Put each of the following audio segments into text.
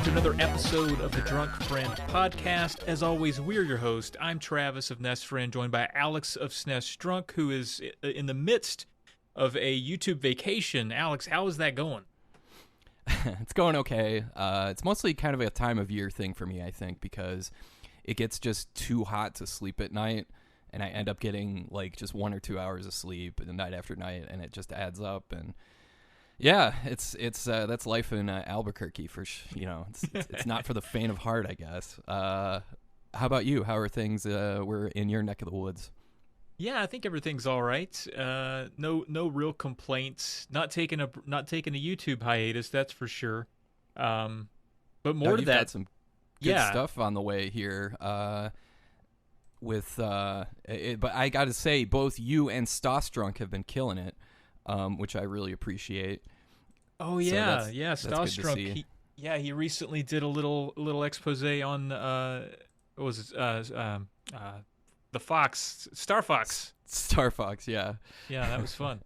Another episode of the Drunk Friend podcast. As always, we're your host. I'm Travis of Nest Friend, joined by Alex of SNES Drunk, who is in the midst of a YouTube vacation. Alex, how is that going? It's going okay. It's mostly kind of a time of year thing for me, I think, because it gets just too hot to sleep at night, and I end up getting like just 1 or 2 hours of sleep night after night, and it just adds up. And yeah, it's that's life in Albuquerque for it's not for the faint of heart, I guess. How about you? How are things? We're in your neck of the woods. Yeah, I think everything's all right. No real complaints. Not taking a YouTube hiatus, that's for sure. But more to that, got some good stuff on the way here. But I got to say, both you and Stas Drunk have been killing it. Which I really appreciate. Oh yeah, Stas Drunk. He recently did a little expose on what was it? The Fox, Star Fox. Star Fox, yeah. Yeah, that was fun.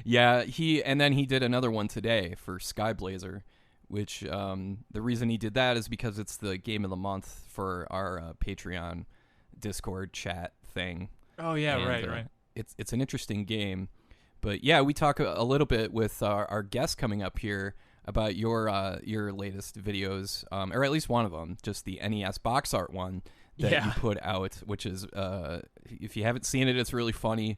Yeah, he did another one today for Skyblazer, which the reason he did that is because it's the game of the month for our Patreon Discord chat thing. Oh yeah, right. It's an interesting game. But yeah, we talk a little bit with our guest coming up here about your latest videos, or at least one of them, just the NES box art one that you put out, which is if you haven't seen it, it's really funny.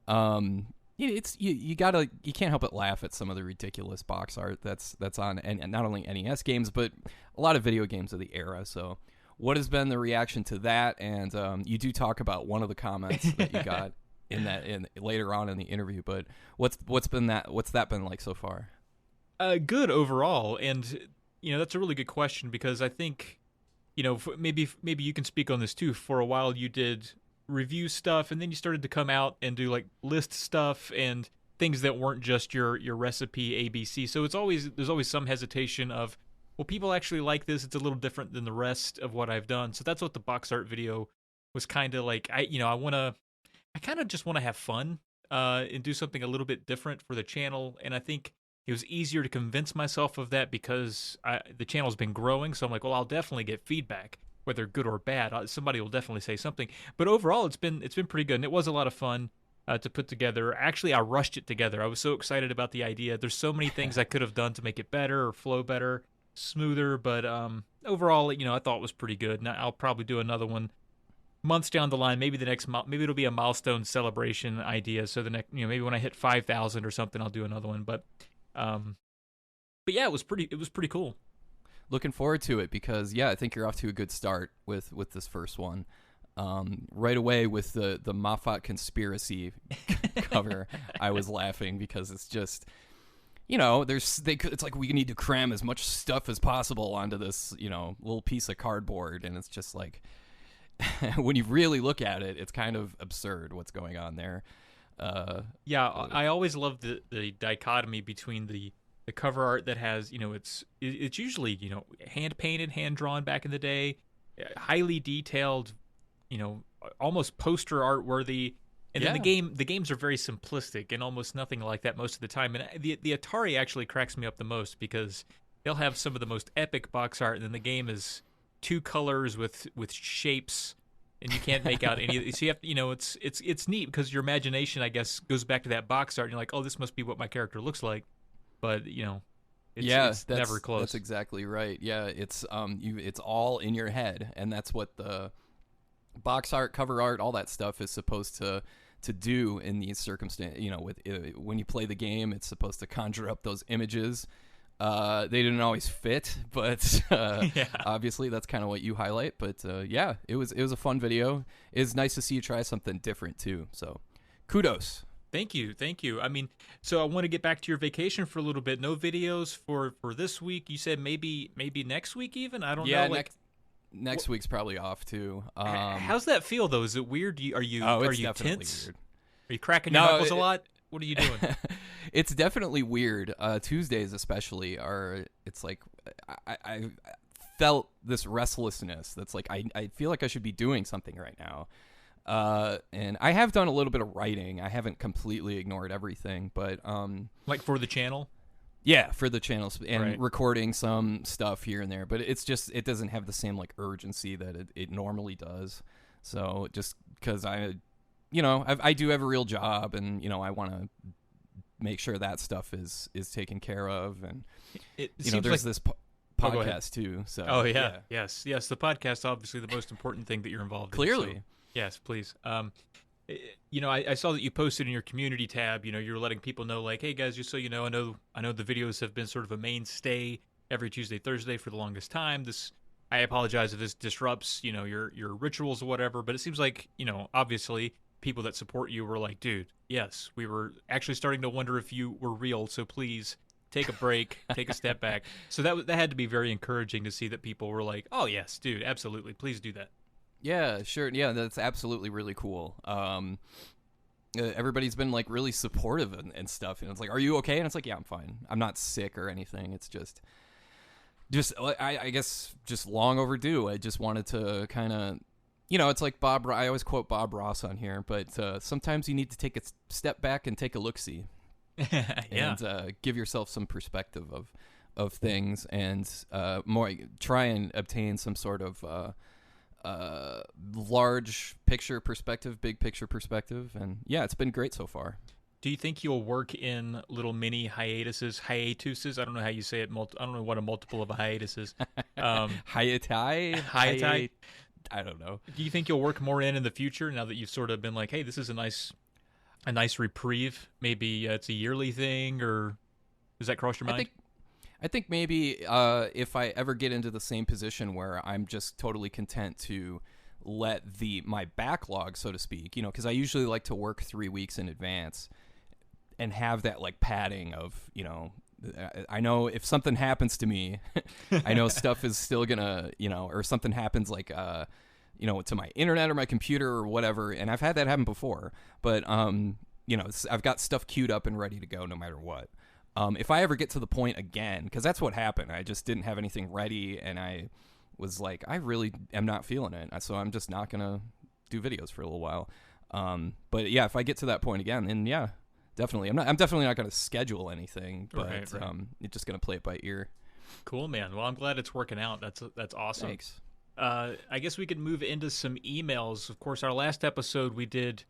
You can't help but laugh at some of the ridiculous box art that's on and not only NES games but a lot of video games of the era. So, what has been the reaction to that? And you do talk about one of the comments that you got in later on in the interview, but what's that been like so far? Good overall, and that's a really good question because I think maybe you can speak on this too. For a while you did review stuff, and then you started to come out and do like list stuff and things that weren't just your recipe ABC. So there's always some hesitation of, well, people actually like this. It's a little different than the rest of what I've done. So that's what the box art video was kind of like. I kind of just want to have fun and do something a little bit different for the channel. And I think it was easier to convince myself of that because the channel's been growing. So I'm like, well, I'll definitely get feedback, whether good or bad. Somebody will definitely say something. But overall, it's been pretty good. And it was a lot of fun to put together. Actually, I rushed it together. I was so excited about the idea. There's so many things I could have done to make it better or flow better, smoother. But overall, I thought it was pretty good. And I'll probably do another one months down the line, maybe maybe it'll be a milestone celebration idea. So the next, maybe when I hit 5,000 or something, I'll do another one. But yeah, it was pretty cool. Looking forward to it because I think you're off to a good start with this first one. Right away with the Moffat conspiracy cover, I was laughing because it's just, it's like we need to cram as much stuff as possible onto this, little piece of cardboard, and it's just like, when you really look at it, it's kind of absurd what's going on there. I always love the dichotomy between the cover art that has, it's usually, hand painted, hand drawn back in the day, highly detailed, almost poster art worthy. And then the games are very simplistic and almost nothing like that most of the time. And the Atari actually cracks me up the most because they'll have some of the most epic box art, and then the game is two colors with shapes, and you can't make out any of it. So you have to, it's neat because your imagination, I guess, goes back to that box art, and you're like, oh, this must be what my character looks like. But it's never close. That's exactly right. Yeah, it's all in your head, and that's what the box art, cover art, all that stuff is supposed to do in these circumstances. When you play the game, it's supposed to conjure up those images. They didn't always fit, but obviously that's kind of what you highlight. But it was a fun video. It's nice to see you try something different too. So kudos. Thank you. I mean, so I want to get back to your vacation for a little bit. No videos for this week. You said maybe next week even? I don't know. Next week's probably off too. How's that feel though? Is it weird? Are you tense? Weird. Are you cracking your knuckles a lot? What are you doing? It's definitely weird. Tuesdays especially are. It's like I felt this restlessness. That's like I feel like I should be doing something right now. And I have done a little bit of writing. I haven't completely ignored everything, but Like for the channel? yeah, for the channels and Right. recording some stuff here and there. But it's just it doesn't have the same like urgency that it normally does. So just because I do have a real job, and I want to make sure that stuff is taken care of, and It there's seems like this Oh, go ahead. podcast too. So Oh yeah. Yes. The podcast obviously the most important thing that you're involved in. Clearly. So, yes, please. I saw that you posted in your community tab. You're letting people know, like, hey guys, just so you know, I know the videos have been sort of a mainstay every Tuesday, Thursday for the longest time. I apologize if this disrupts, your rituals or whatever. But it seems like, obviously people that support you were like, dude, yes, we were actually starting to wonder if you were real. So please take a break, take a step back. So that had to be very encouraging to see that people were like, oh yes, dude, absolutely, please do that. Yeah, sure. Yeah, that's absolutely really cool. Everybody's been like really supportive and stuff, and it's like, are you okay? And it's like, yeah, I'm fine. I'm not sick or anything. It's just I guess just long overdue. I just wanted to kind of, it's like I always quote Bob Ross on here, but sometimes you need to take a step back and take a look-see. Yeah. And give yourself some perspective of things, and more try and obtain some sort of large picture perspective, big picture perspective. And yeah, it's been great so far. Do you think you'll work in little mini hiatuses? I don't know how you say it. I don't know what a multiple of a hiatus is. Hiatai? I don't know. Do you think you'll work more in the future now that you've sort of been like, hey, this is a nice reprieve? Maybe it's a yearly thing, or does that cross your mind? I think maybe if I ever get into the same position where I'm just totally content to let my backlog, so to speak, because I usually like to work 3 weeks in advance and have that like padding of, I know if something happens to me, I know stuff is still gonna, or something happens like, to my internet or my computer or whatever. And I've had that happen before, but, I've got stuff queued up and ready to go no matter what. If I ever get to the point again, because that's what happened, I just didn't have anything ready, and I was like, I really am not feeling it, so I'm just not gonna do videos for a little while. But yeah, if I get to that point again, then yeah, definitely. I'm definitely not gonna schedule anything, but Right. I'm just gonna play it by ear. Cool, man. Well, I'm glad it's working out. That's awesome. Thanks. I guess we could move into some emails. Of course, our last episode we did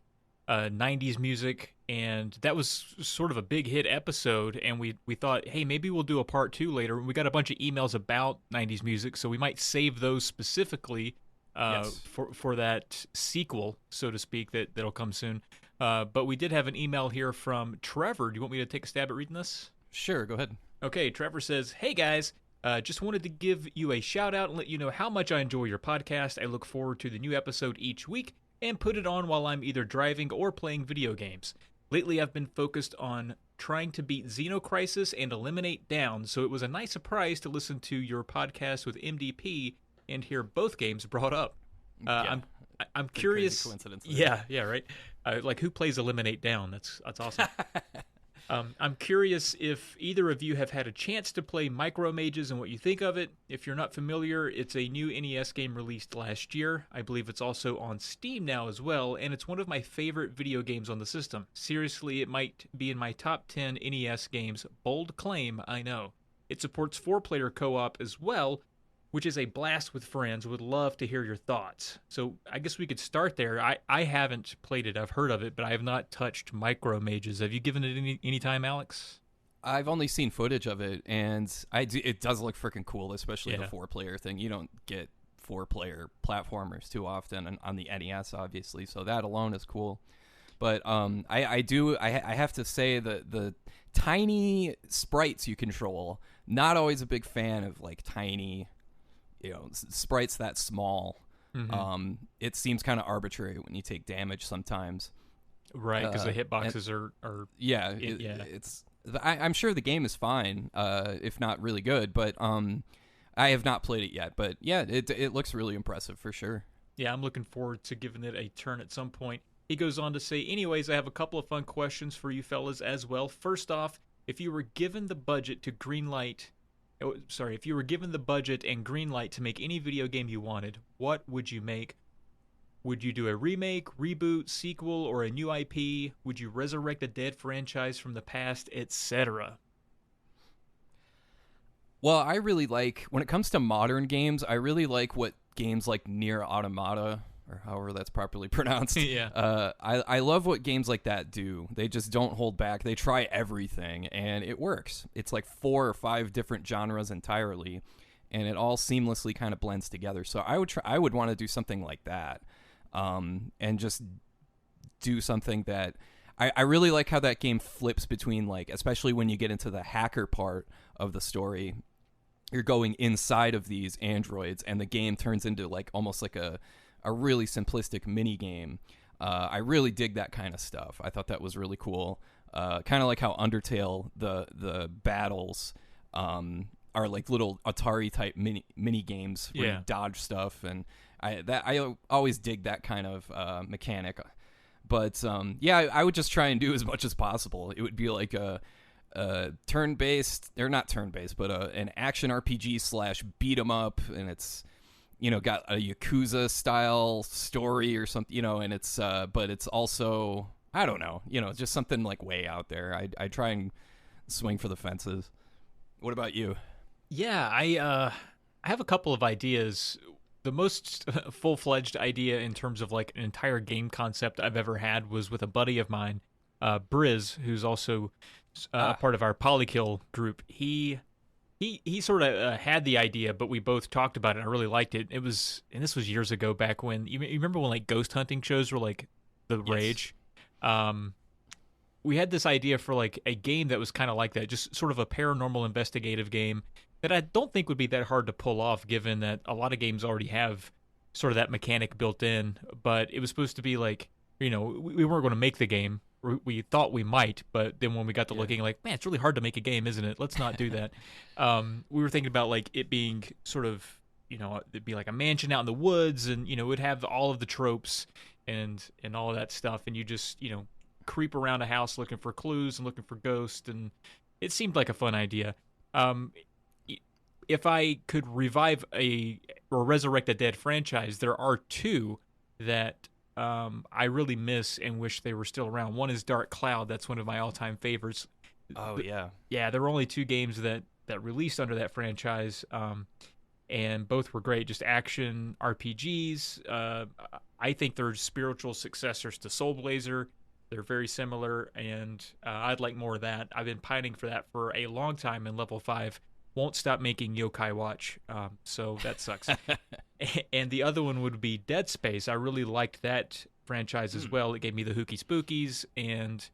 90s music, and that was sort of a big hit episode, and we thought, hey, maybe we'll do a part 2 later. We got a bunch of emails about 90s music, so we might save those specifically Yes. for that sequel, so to speak, that'll come soon. But we did have an email here from Trevor. Do you want me to take a stab at reading this? Sure, go ahead. Okay, Trevor says, hey guys, just wanted to give you a shout out and let you know how much I enjoy your podcast. I look forward to the new episode each week and put it on while I'm either driving or playing video games. Lately, I've been focused on trying to beat Xenocrisis and Eliminate Down, so it was a nice surprise to listen to your podcast with MDP and hear both games brought up. Yeah. I'm Pretty curious. crazy coincidence there. Yeah, right. Like who plays Eliminate Down? That's awesome. I'm curious if either of you have had a chance to play Micro Mages and what you think of it. If you're not familiar, it's a new NES game released last year. I believe it's also on Steam now as well, and it's one of my favorite video games on the system. Seriously, it might be in my top 10 NES games. Bold claim, I know. It supports 4-player co-op as well, which is a blast with friends. Would love to hear your thoughts. So I guess we could start there. I haven't played it. I've heard of it, but I have not touched Micro Mages. Have you given it any time, Alex? I've only seen footage of it, and it does look freaking cool, especially the 4-player thing. You don't get 4-player platformers too often on the NES, obviously, so that alone is cool. But I have to say that the tiny sprites you control, not always a big fan of like tiny, sprites that small. Mm-hmm. It seems kind of arbitrary when you take damage sometimes. Right, because the hitboxes are yeah. I'm sure the game is fine, if not really good, but I have not played it yet. But yeah, it looks really impressive for sure. Yeah, I'm looking forward to giving it a turn at some point. He goes on to say, anyways, I have a couple of fun questions for you fellas as well. First off, if you were given the budget to greenlight, if you were given the budget and green light to make any video game you wanted, what would you make? Would you do a remake, reboot, sequel, or a new IP? Would you resurrect a dead franchise from the past, etc.? Well, I really like, when it comes to modern games, I really like what games like Nier Automata, or however that's properly pronounced. Yeah. I love what games like that do. They just don't hold back. They try everything, and it works. It's like 4 or 5 different genres entirely, and it all seamlessly kind of blends together. So I would want to do something like that, and just do something that I really like how that game flips between, like, especially when you get into the hacker part of the story. You're going inside of these androids, and the game turns into like almost like a really simplistic mini game. I really dig that kind of stuff. I thought that was really cool. Kind of like how Undertale, the battles are like little Atari type mini games where you dodge stuff, and I always dig that kind of mechanic. But I would just try and do as much as possible. It would be like a turn-based, or not turn-based, but an action RPG / beat 'em up, and it's, got a Yakuza style story or something, and it's but it's also, I don't know, just something like way out there. I try and swing for the fences. What about you? Yeah, I have a couple of ideas. The most full-fledged idea in terms of like an entire game concept I've ever had was with a buddy of mine, Briz, who's also a part of our Polykill group. He sort of had the idea, but we both talked about it. I really liked it. And this was years ago, back when you remember when like ghost hunting shows were like the rage. We had this idea for like a game that was kind of like that, just sort of a paranormal investigative game that I don't think would be that hard to pull off, given that a lot of games already have sort of that mechanic built in. But it was supposed to be like, we weren't going to make the game. We thought we might, but then when we got to looking, like, man, it's really hard to make a game, isn't it? Let's not do that. We were thinking about like it being sort of, it'd be like a mansion out in the woods, and it would have all of the tropes and all of that stuff, and you just creep around a house looking for clues and looking for ghosts, and it seemed like a fun idea. If I could revive or resurrect a dead franchise, there are 2 that I really miss and wish they were still around. One is Dark Cloud. That's one of my all-time favorites. Oh, yeah. Yeah, there were only 2 games that released under that franchise, and both were great, just action RPGs. I think they're spiritual successors to Soul Blazer. They're very similar, and I'd like more of that. I've been pining for that for a long time, and Level 5 won't stop making Yokai Watch, so that sucks. And the other one would be Dead Space. I really liked that franchise as well. It gave me the Hooky Spookies, and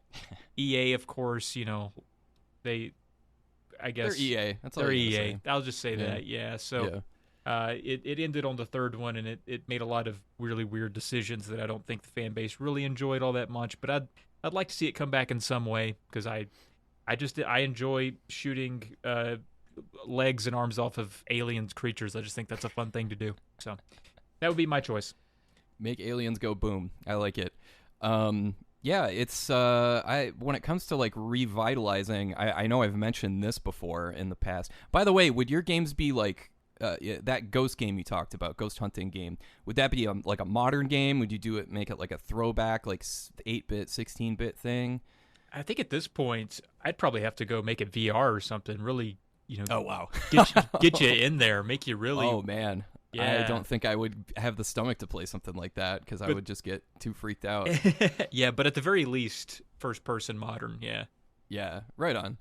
EA, of course, I guess... They're EA. That's all they're you EA. say. I'll just say that, yeah. So it ended on the 3rd one, and it made a lot of really weird decisions that I don't think the fan base really enjoyed all that much, but I'd like to see it come back in some way, because I enjoy shooting legs and arms off of alien creatures. I just think that's a fun thing to do. So that would be my choice. Make aliens go boom. I like it. It's when it comes to like revitalizing, I know I've mentioned this before in the past. By the way, would your games be like that ghost game you talked about, ghost hunting game? Would that be like a modern game? Would you make it like a throwback, like 8-bit, 16-bit thing? I think at this point, I'd probably have to go make it VR or something. Really, Oh wow, get you in there, make you really. Oh man, yeah. I don't think I would have the stomach to play something like that, because I would just get too freaked out. Yeah, but at the very least, first person modern. Yeah. Yeah, right on.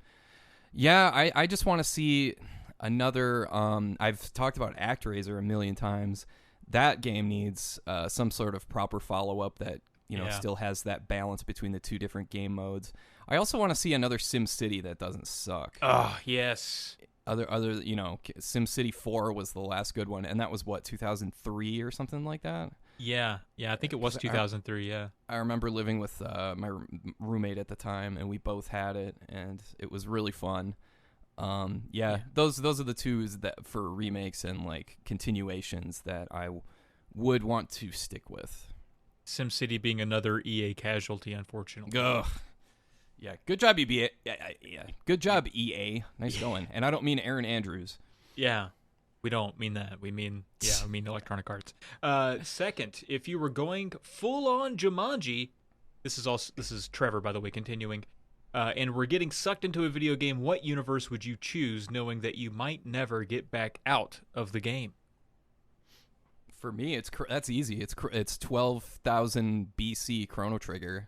Yeah, I just want to see another. I've talked about ActRaiser a million times. That game needs some sort of proper follow up that still has that balance between the 2 different game modes. I also want to see another SimCity that doesn't suck. Oh, yes. Other SimCity 4 was the last good one, and that was 2003 or something like that. Yeah, I think it was 2003. Yeah, I remember living with my roommate at the time, and we both had it, and it was really fun. Those are the 2 that for remakes and like continuations that I would want to stick with. SimCity being another EA casualty, unfortunately. Ugh. Yeah, good job, EA. Yeah. Good job, EA. Nice going. And I don't mean Aaron Andrews. Yeah, we don't mean that. We mean Electronic Arts. Second, if you were going full on Jumanji, this is Trevor, by the way, continuing. And we're getting sucked into a video game. What universe would you choose, knowing that you might never get back out of the game? For me, that's easy. It's 12,000 BC Chrono Trigger.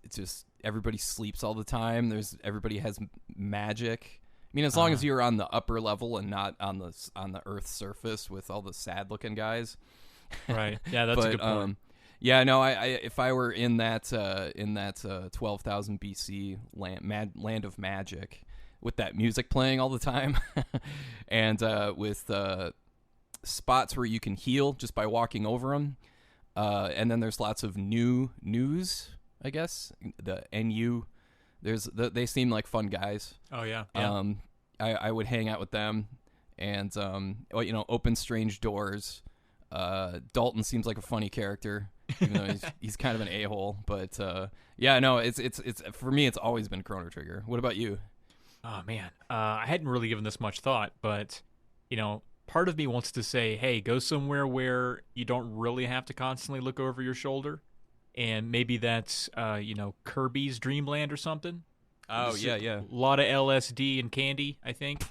It's just everybody sleeps all the time. Everybody has magic. I mean, as long as you're on the upper level and not on the Earth's surface with all the sad looking guys. Right. Yeah, that's a good point. Yeah, no. If I were in that 12,000 BC land of magic, with that music playing all the time, and with spots where you can heal just by walking over them, and then there's lots of news. I guess the NU. They seem like fun guys. Oh yeah. I would hang out with them, and open strange doors. Dalton seems like a funny character, even though he's kind of an a-hole. But it's for me, it's always been Chrono Trigger. What about you? Oh man, I hadn't really given this much thought, but part of me wants to say, hey, go somewhere where you don't really have to constantly look over your shoulder, and maybe that's Kirby's Dream Land or something. Oh yeah. A lot of LSD and candy, I think.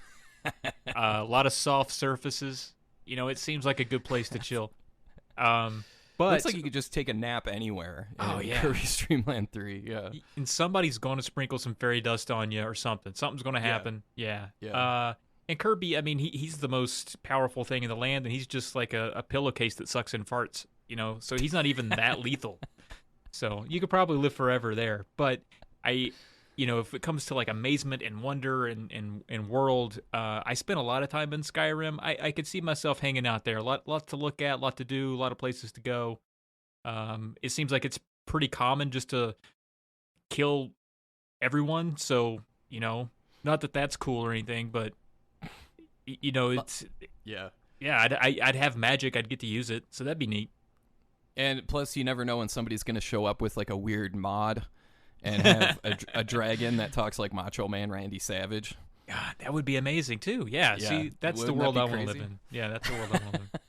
A lot of soft surfaces. It seems like a good place to chill. But looks like you could just take a nap anywhere. Kirby's Dream Land 3. Yeah. And somebody's going to sprinkle some fairy dust on you or something. Something's going to happen. Yeah. And Kirby, I mean, he's the most powerful thing in the land, and he's just like a pillowcase that sucks in farts. So he's not even that lethal. So you could probably live forever there. But if it comes to like amazement and wonder and world, I spent a lot of time in Skyrim. I could see myself hanging out there. A lot to look at, a lot to do, a lot of places to go. It seems like it's pretty common just to kill everyone. So, not that that's cool or anything, but it's yeah. I'd have magic. I'd get to use it, so that'd be neat. And plus, you never know when somebody's going to show up with like a weird mod and have a dragon that talks like Macho Man Randy Savage. God, that would be amazing too. Yeah. See, that's the world I want to live in. Yeah, that's the world I want to live in.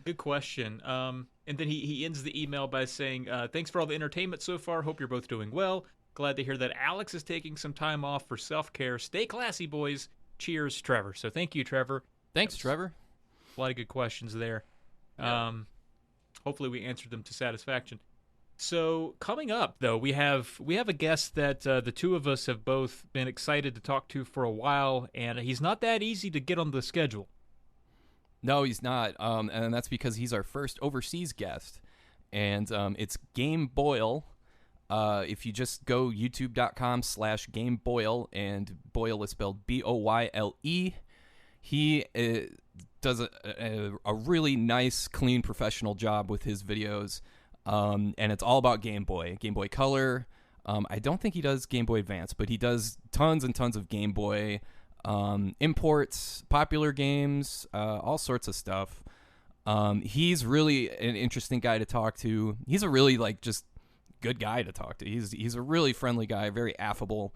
Good question. And then he ends the email by saying, thanks for all the entertainment so far. Hope you're both doing well. Glad to hear that Alex is taking some time off for self-care. Stay classy, boys. Cheers, Trevor. So thank you, Trevor. Thanks, Trevor. A lot of good questions there. Yeah. Hopefully we answered them to satisfaction. So coming up, though, we have a guest that the two of us have both been excited to talk to for a while, and he's not that easy to get on the schedule. No, he's not, and that's because he's our first overseas guest, and it's GameBoyle. If you just go youtube.com/GameBoyle, and Boyle is spelled Boyle, he does a really nice, clean, professional job with his videos, and it's all about Game Boy Color. I don't think he does Game Boy Advance, but he does tons and tons of Game Boy imports, popular games, all sorts of stuff. He's really an interesting guy to talk to. He's a really just good guy to talk to. He's a really friendly guy, very affable.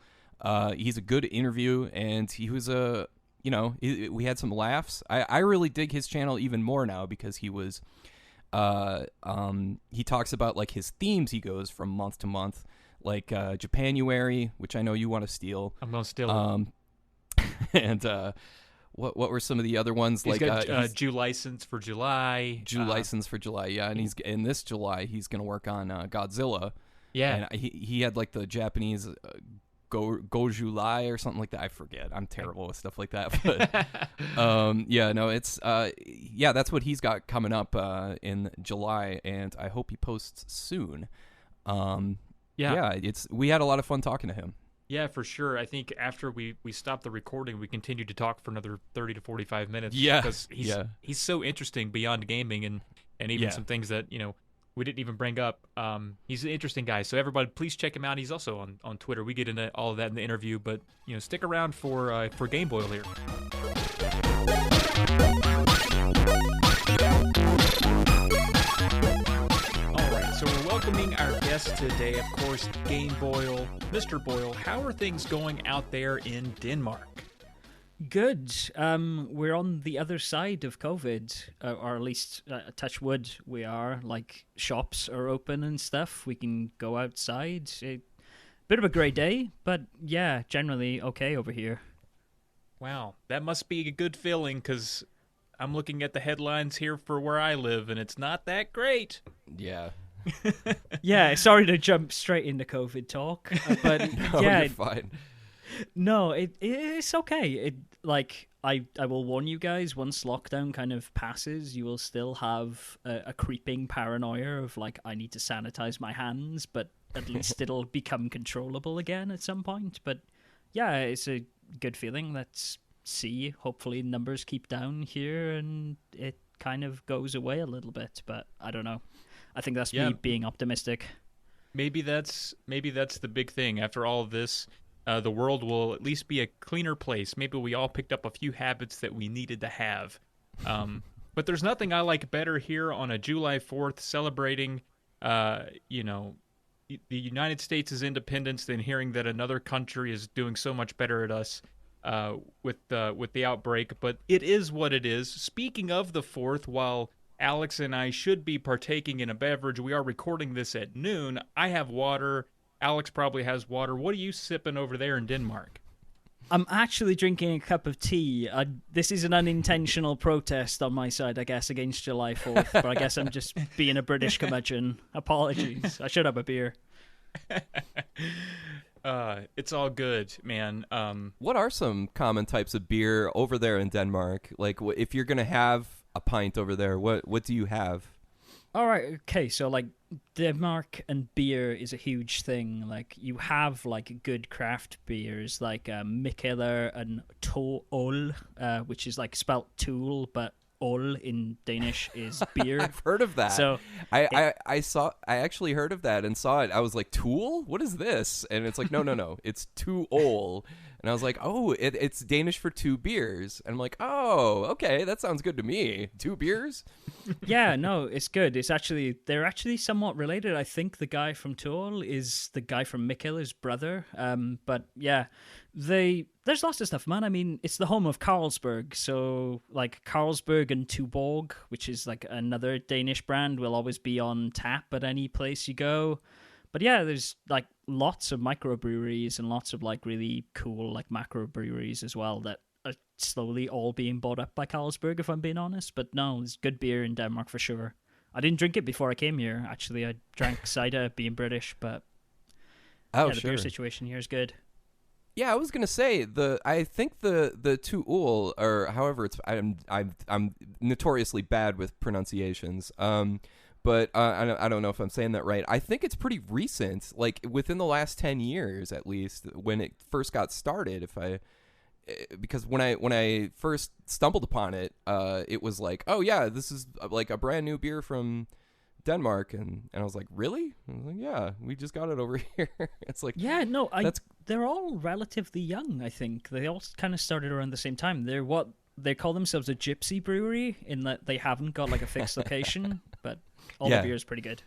He's a good interview, and he was we had some laughs. I really dig his channel even more now because he was he talks about his themes he goes from month to month, like Japanuary, which I know you want to steal. I'm gonna steal it. And what were some of the other ones? He's got Jew license for July. License for July, yeah. And he's in this July he's gonna work on Godzilla. Yeah, and he had the Japanese Go July or something like that. I forget. I'm terrible with stuff like that. But it's that's what he's got coming up in July, and I hope he posts soon. We had a lot of fun talking to him. Yeah, for sure. I think after we stopped the recording, we continued to talk for another 30 to 45 minutes. Yeah, because he's so interesting beyond gaming and even some things that we didn't even bring up. He's an interesting guy. So everybody, please check him out. He's also on Twitter. We get into all of that in the interview, but stick around for GameBoyle here. welcoming our guest today, of course, GameBoyle. Mr. Boyle, how are things going out there in Denmark? Good. We're on the other side of COVID, or at least, touch wood, we are. Like, shops are open and stuff. We can go outside. Bit of a grey day, but yeah, generally okay over here. Wow, that must be a good feeling, because I'm looking at the headlines here for where I live, and it's not that great. Yeah. Yeah, sorry to jump straight into COVID talk, but No, yeah, you're fine. no, it's okay. I will warn you guys, once lockdown kind of passes, you will still have a creeping paranoia of like, I need to sanitize my hands, but at least it'll become controllable again at some point. But yeah, it's a good feeling. Let's see. Hopefully numbers keep down here and it kind of goes away a little bit, but I don't know. I think that's me being optimistic. Maybe that's the big thing. After all of this, the world will at least be a cleaner place. Maybe we all picked up a few habits that we needed to have. But there's nothing I like better here on a July 4th celebrating, the United States' independence than hearing that another country is doing so much better at us with the outbreak. But it is what it is. Speaking of the 4th, while Alex and I should be partaking in a beverage, we are recording this at noon. I have water. Alex probably has water. What are you sipping over there in Denmark? I'm actually drinking a cup of tea. This is an unintentional protest on my side, I guess, against July 4th. But I guess I'm just being a British curmudgeon. Apologies. I should have a beer. It's all good, man. What are some common types of beer over there in Denmark? Like, if you're going to have a pint over there, what do you have? All right, okay, so like Denmark and beer is a huge thing. Like you have like good craft beers like Mikkeller and Tool, which is like spelt tool, but Ol in Danish is beer. I've heard of that. So I actually heard of that and saw it. I was like, Tool? What is this? And it's like, no, it's Tool. And I was like, oh, it's Danish for two beers. And I'm like, oh, okay, that sounds good to me. Two beers? Yeah, no, it's good. They're actually somewhat related. I think the guy from Tool is the guy from Mikkeller's brother. But yeah, there's lots of stuff, man. I mean, it's the home of Carlsberg. So like Carlsberg and Tuborg, which is like another Danish brand, will always be on tap at any place you go. But yeah, there's like lots of microbreweries and lots of like really cool like macro breweries as well that are slowly all being bought up by Carlsberg, if I'm being honest. But no, there's good beer in Denmark for sure. I didn't drink it before I came here. Actually, I drank cider being British, but the beer situation here is good. Yeah, I was gonna say I think the Tuul, or however it's I'm notoriously bad with pronunciations. But I don't know if I'm saying that right. I think it's pretty recent, like within the last 10 years at least, when it first got started. Because when I first stumbled upon it, it was like, oh yeah, this is like a brand new beer from Denmark, and I was like, really? I was like, yeah, we just got it over here. It's like, yeah, no, they're all relatively young. I think they all kind of started around the same time. They're what they call themselves a gypsy brewery in that they haven't got like a fixed location, but all the beer is pretty good.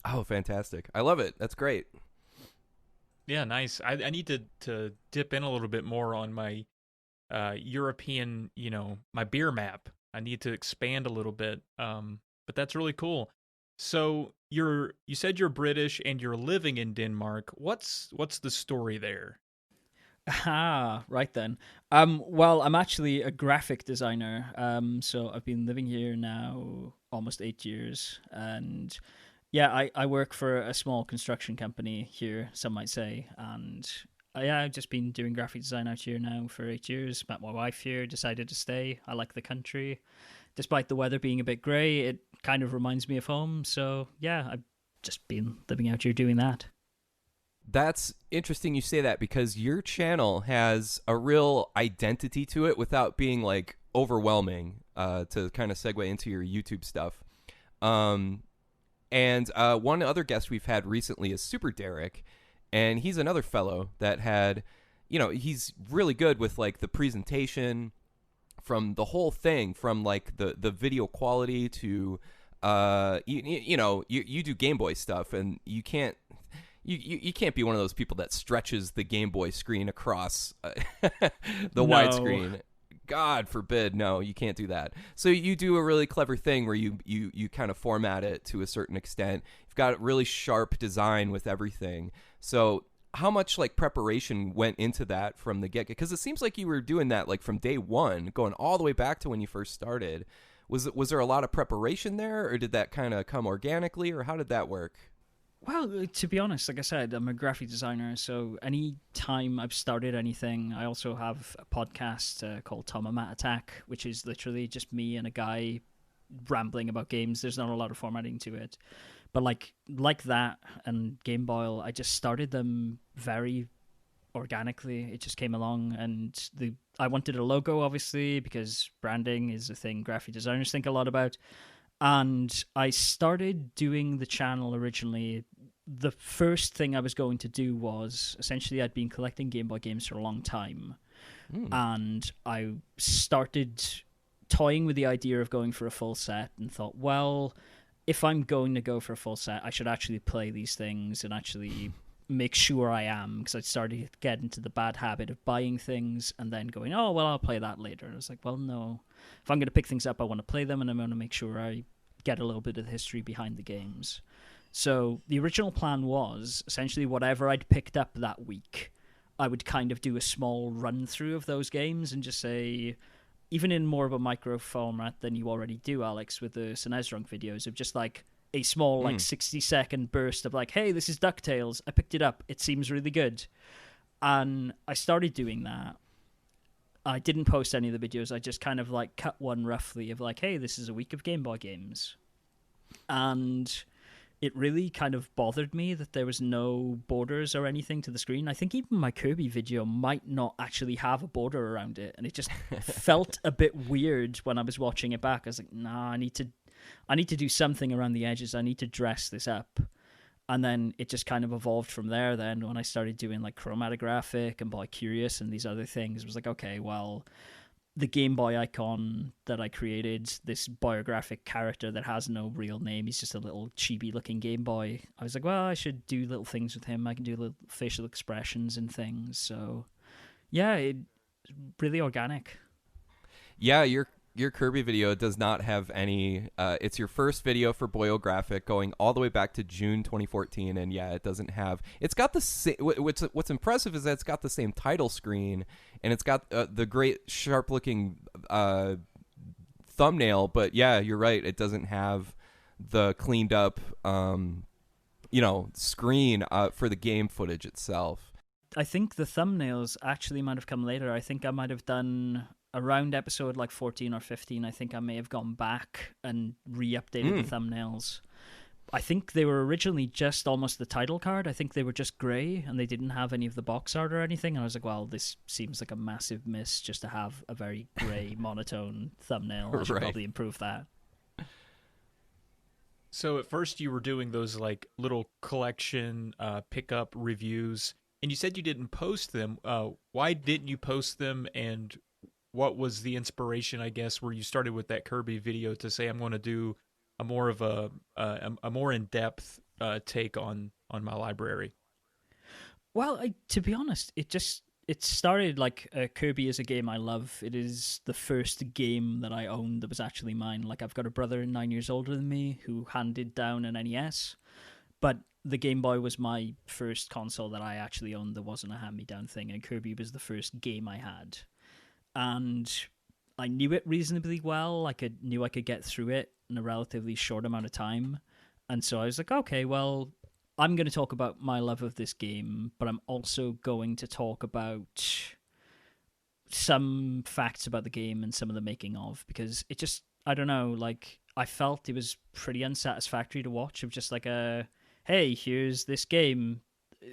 Oh, fantastic. I love it. That's great. Yeah, nice. I need to dip in a little bit more on my European, my beer map. I need to expand a little bit. But that's really cool. So you said you're British and you're living in Denmark. What's the story there? Ah, right then. Well, I'm actually a graphic designer. So I've been living here now almost 8 years, and yeah, I work for a small construction company here, some might say, and I've just been doing graphic design out here now for 8 years. Met my wife here, decided to stay. I like the country. Despite the weather being a bit grey, it kind of reminds me of home. So yeah, I've just been living out here doing that. That's interesting you say that, because your channel has a real identity to it without being like overwhelming, to kind of segue into your YouTube stuff. And one other guest we've had recently is Super Derek, and he's another fellow that had, he's really good with like the presentation, from the whole thing, from like the video quality to you do Game Boy stuff, and you can't. You can't be one of those people that stretches the Game Boy screen across the widescreen. God forbid, no, you can't do that. So you do a really clever thing where you kind of format it to a certain extent. You've got really sharp design with everything. So how much like preparation went into that from the get-go? Because it seems like you were doing that like from day one, going all the way back to when you first started. Was there a lot of preparation there, or did that kind of come organically, or how did that work? Well, to be honest, like I said, I'm a graphic designer, so any time I've started anything, I also have a podcast called Tom and Matt Attack, which is literally just me and a guy rambling about games. There's not a lot of formatting to it. But like that and GameBoyle, I just started them very organically. It just came along, and I wanted a logo, obviously, because branding is a thing graphic designers think a lot about. And I started doing the channel originally. The first thing I was going to do was, essentially, I'd been collecting Game Boy games for a long time. And I started toying with the idea of going for a full set and thought, well, if I'm going to go for a full set, I should actually play these things and actually make sure I am, because I'd started to get into the bad habit of buying things and then going, oh, well, I'll play that later. And I was like, well, no. If I'm going to pick things up, I want to play them, and I'm going to make sure I get a little bit of the history behind the games. So the original plan was, essentially, whatever I'd picked up that week, I would kind of do a small run-through of those games and just say, even in more of a micro format than you already do, Alex, with the SNES Drunk videos, of just like a small 60-second burst of like, hey, this is DuckTales. I picked it up. It seems really good. And I started doing that. I didn't post any of the videos. I just kind of like cut one roughly of like, hey, this is a week of Game Boy games. And it really kind of bothered me that there was no borders or anything to the screen. I think even my Kirby video might not actually have a border around it. And it just felt a bit weird when I was watching it back. I was like, nah, I need to do something around the edges. I need to dress this up. And then it just kind of evolved from there. Then when I started doing like chromatographic and Boy Curious and these other things, it was like, okay, well, the Game Boy icon that I created, this biographic character that has no real name, he's just a little chibi looking Game Boy. I was like, well, I should do little things with him. I can do little facial expressions and things. So yeah, it's really organic. Yeah, your Kirby video does not have any. It's your first video for Boyle Graphic, going all the way back to June 2014, and yeah, it doesn't have. It's got the same. What's impressive is that it's got the same title screen, and it's got the great sharp-looking thumbnail. But yeah, you're right. It doesn't have the cleaned up, screen for the game footage itself. I think the thumbnails actually might have come later. I think I might have done around episode like 14 or 15. I think I may have gone back and re-updated the thumbnails. I think they were originally just almost the title card. I think they were just grey and they didn't have any of the box art or anything. And I was like, well, this seems like a massive miss just to have a very grey monotone thumbnail. I should probably improve that. So at first you were doing those like little collection pickup reviews, and you said you didn't post them. Why didn't you post them, and what was the inspiration, I guess, where you started with that Kirby video to say, I'm going to do a more of a more in-depth take on my library? Well, to be honest, it started like Kirby is a game I love. It is the first game that I owned that was actually mine. Like, I've got a brother 9 years older than me who handed down an NES, but the Game Boy was my first console that I actually owned that wasn't a hand-me-down thing, and Kirby was the first game I had. And I knew it reasonably well. I knew I could get through it in a relatively short amount of time. And so I was like, okay, well, I'm going to talk about my love of this game, but I'm also going to talk about some facts about the game and some of the making of, because it just, I don't know, like, I felt it was pretty unsatisfactory to watch, of just like hey, here's this game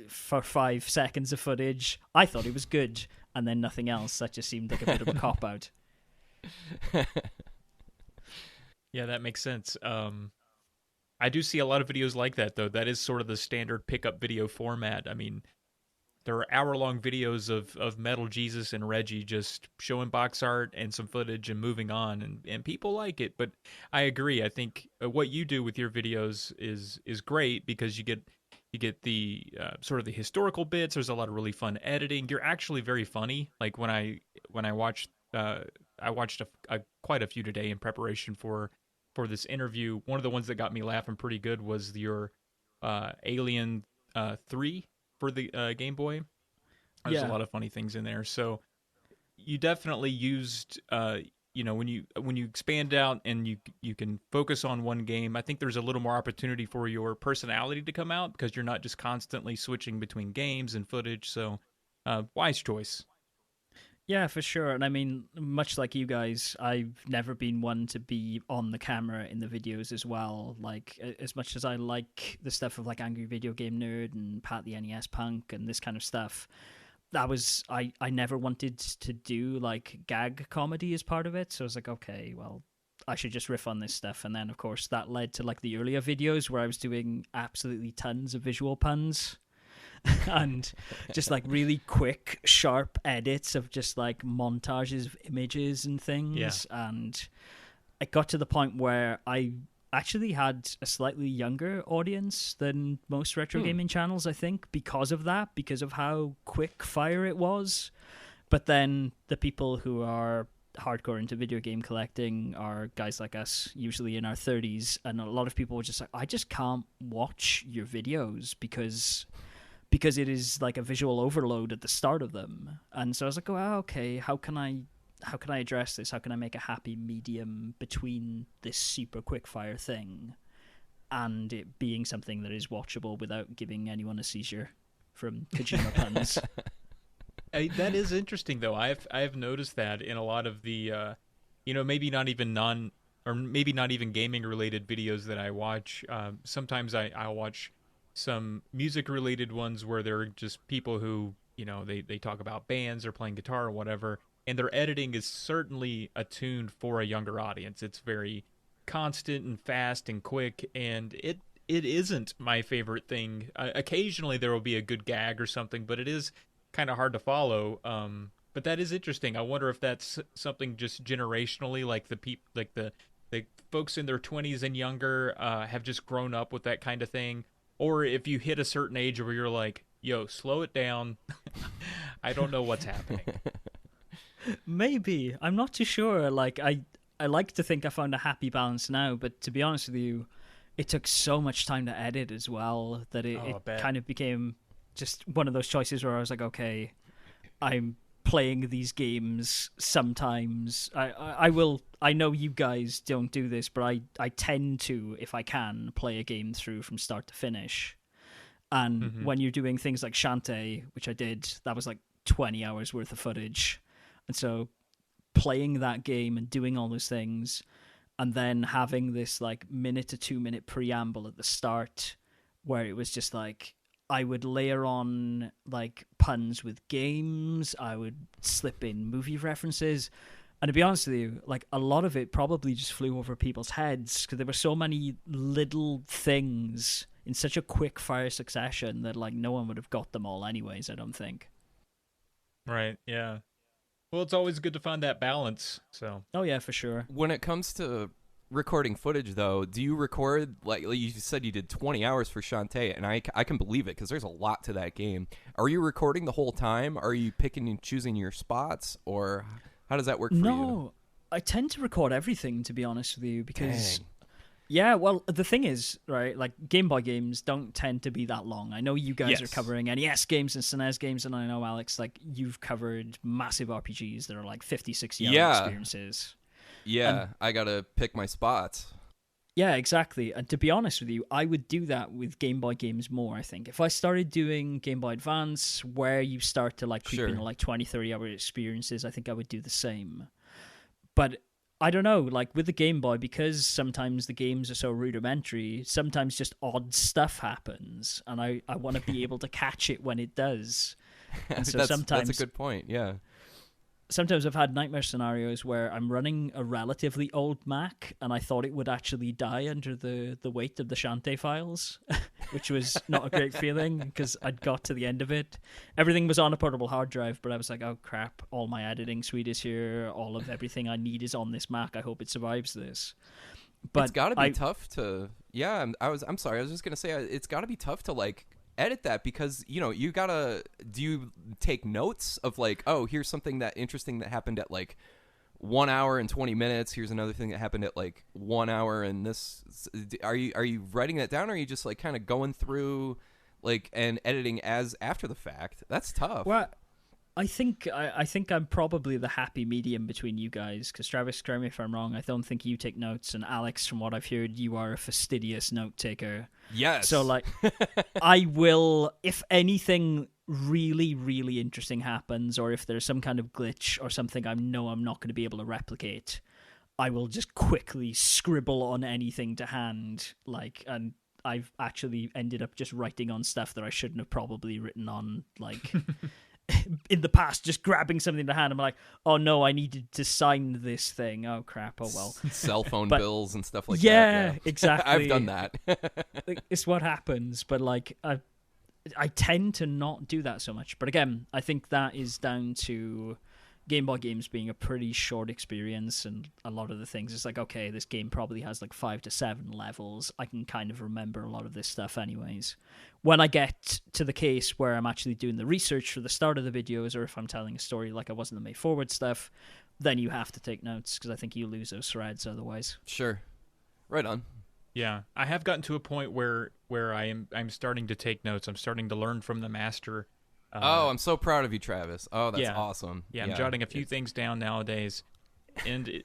for 5 seconds of footage. I thought it was good, and then nothing else. That just seemed like a bit of a cop-out. Yeah, that makes sense. I do see a lot of videos like that, though. That is sort of the standard pickup video format. I mean, there are hour-long videos of Metal Jesus and Reggie just showing box art and some footage and moving on, and people like it. But I agree. I think what you do with your videos is great because you get the sort of the historical bits. There's a lot of really fun editing. You're actually very funny. Like when I watched I watched quite a few today in preparation for this interview. One of the ones that got me laughing pretty good was your Alien 3 for the Game Boy. There's a Yeah. lot of funny things in there. So you definitely used when you expand out and you can focus on one game. I think there's a little more opportunity for your personality to come out because you're not just constantly switching between games and footage. So wise choice. Yeah, for sure. And I mean, much like you guys, I've never been one to be on the camera in the videos as well. Like, as much as I like the stuff of like Angry Video Game Nerd and Pat the NES Punk and this kind of stuff, I never wanted to do like gag comedy as part of it. So I was like, okay, well, I should just riff on this stuff. And then, of course, that led to like the earlier videos where I was doing absolutely tons of visual puns. And just like really quick, sharp edits of just like montages of images and things. Yeah. And it got to the point where I actually had a slightly younger audience than most retro gaming channels, I think, because of that, because of how quick fire it was. But then the people who are hardcore into video game collecting are guys like us, usually in our 30s, and a lot of people were just like, I just can't watch your videos because it is like a visual overload at the start of them. And so I was like, oh, okay, how can I address this? How can I make a happy medium between this super quick fire thing and it being something that is watchable without giving anyone a seizure from Kojima puns? That is interesting, though. I've noticed that in a lot of the, maybe not even maybe not even gaming related videos that I watch. Sometimes I'll watch some music related ones where they're just people who, they talk about bands or playing guitar or whatever, and their editing is certainly attuned for a younger audience. It's very constant and fast and quick, and it isn't my favorite thing. Occasionally there will be a good gag or something, but it is kind of hard to follow. But that is interesting. I wonder if that's something just generationally, like the folks in their 20s and younger have just grown up with that kind of thing. Or if you hit a certain age where you're like, yo, slow it down. I don't know what's happening. Maybe. I'm not too sure. Like, I like to think I found a happy balance now, but to be honest with you, it took so much time to edit as well that it kind of became just one of those choices where I was like, okay, I'm playing these games sometimes. I know you guys don't do this, but I tend to, if I can, play a game through from start to finish. And when you're doing things like Shantae, which I did, that was like 20 hours worth of footage. And so playing that game and doing all those things and then having this like minute to 2 minute preamble at the start where it was just like, I would layer on like puns with games. I would slip in movie references. And to be honest with you, like a lot of it probably just flew over people's heads because there were so many little things in such a quick fire succession that like no one would have got them all anyways, I don't think. Right, yeah. Well, it's always good to find that balance. So. Oh yeah, for sure. When it comes to recording footage, though, do you record, like you said you did 20 hours for Shantae, and I can believe it because there's a lot to that game. Are you recording the whole time? Are you picking and choosing your spots, or how does that work for you? No, I tend to record everything, to be honest with you, because... Dang. Yeah, well, the thing is, right, like, Game Boy games don't tend to be that long. I know you guys are covering NES games and SNES games, and I know, Alex, like, you've covered massive RPGs that are, like, 50, 60-hour experiences. Yeah, I gotta pick my spots. Yeah, exactly. And to be honest with you, I would do that with Game Boy games more, I think. If I started doing Game Boy Advance, where you start to, like, creep into, like, 20, 30-hour experiences, I think I would do the same. But... I don't know, like with the Game Boy, because sometimes the games are so rudimentary, sometimes just odd stuff happens, and I want to be able to catch it when it does. And so that's a good point, yeah. sometimes I've had nightmare scenarios where I'm running a relatively old Mac and I thought it would actually die under the weight of the Shantae files, which was not a great feeling because I'd got to the end of it. Everything was on a portable hard drive, but I was like, oh crap, all my editing suite is here. All of everything I need is on this Mac. I hope it survives this. But it's got to be tough to. Yeah, I'm sorry. I was just gonna say it's got to be tough to like edit that because you gotta. Do you take notes of like, oh, here's something that interesting that happened at like 1 hour and 20 minutes. Here's another thing that happened at like 1 hour and this. Are you writing that down, or are you just like kind of going through like and editing as after the fact? That's tough. Well, I think I'm probably the happy medium between you guys, because Travis, correct me if I'm wrong, I don't think you take notes, and Alex, from what I've heard, you are a fastidious note taker. Yes. So like, I will, if anything really, really interesting happens, or if there's some kind of glitch or something I know I'm not going to be able to replicate, I will just quickly scribble on anything to hand, like, and I've actually ended up just writing on stuff that I shouldn't have probably written on, like... in the past, just grabbing something to hand, I'm like, oh no, I needed to sign this thing. Oh crap, oh well. Cell phone bills and stuff like that. Yeah, exactly. I've done that. It's what happens, but like, I tend to not do that so much. But again, I think that is down to Game Boy games being a pretty short experience, and a lot of the things, it's like, okay, this game probably has like 5 to 7 levels. I can kind of remember a lot of this stuff anyways. When I get to the case where I'm actually doing the research for the start of the videos, or if I'm telling a story like I was in the May Forward stuff, then you have to take notes, because I think you lose those threads otherwise. Sure. Right on. Yeah, I have gotten to a point where I'm starting to take notes. I'm starting to learn from the master. I'm so proud of you, Travis. Oh, that's yeah. awesome. Yeah, I'm jotting a few things down nowadays. And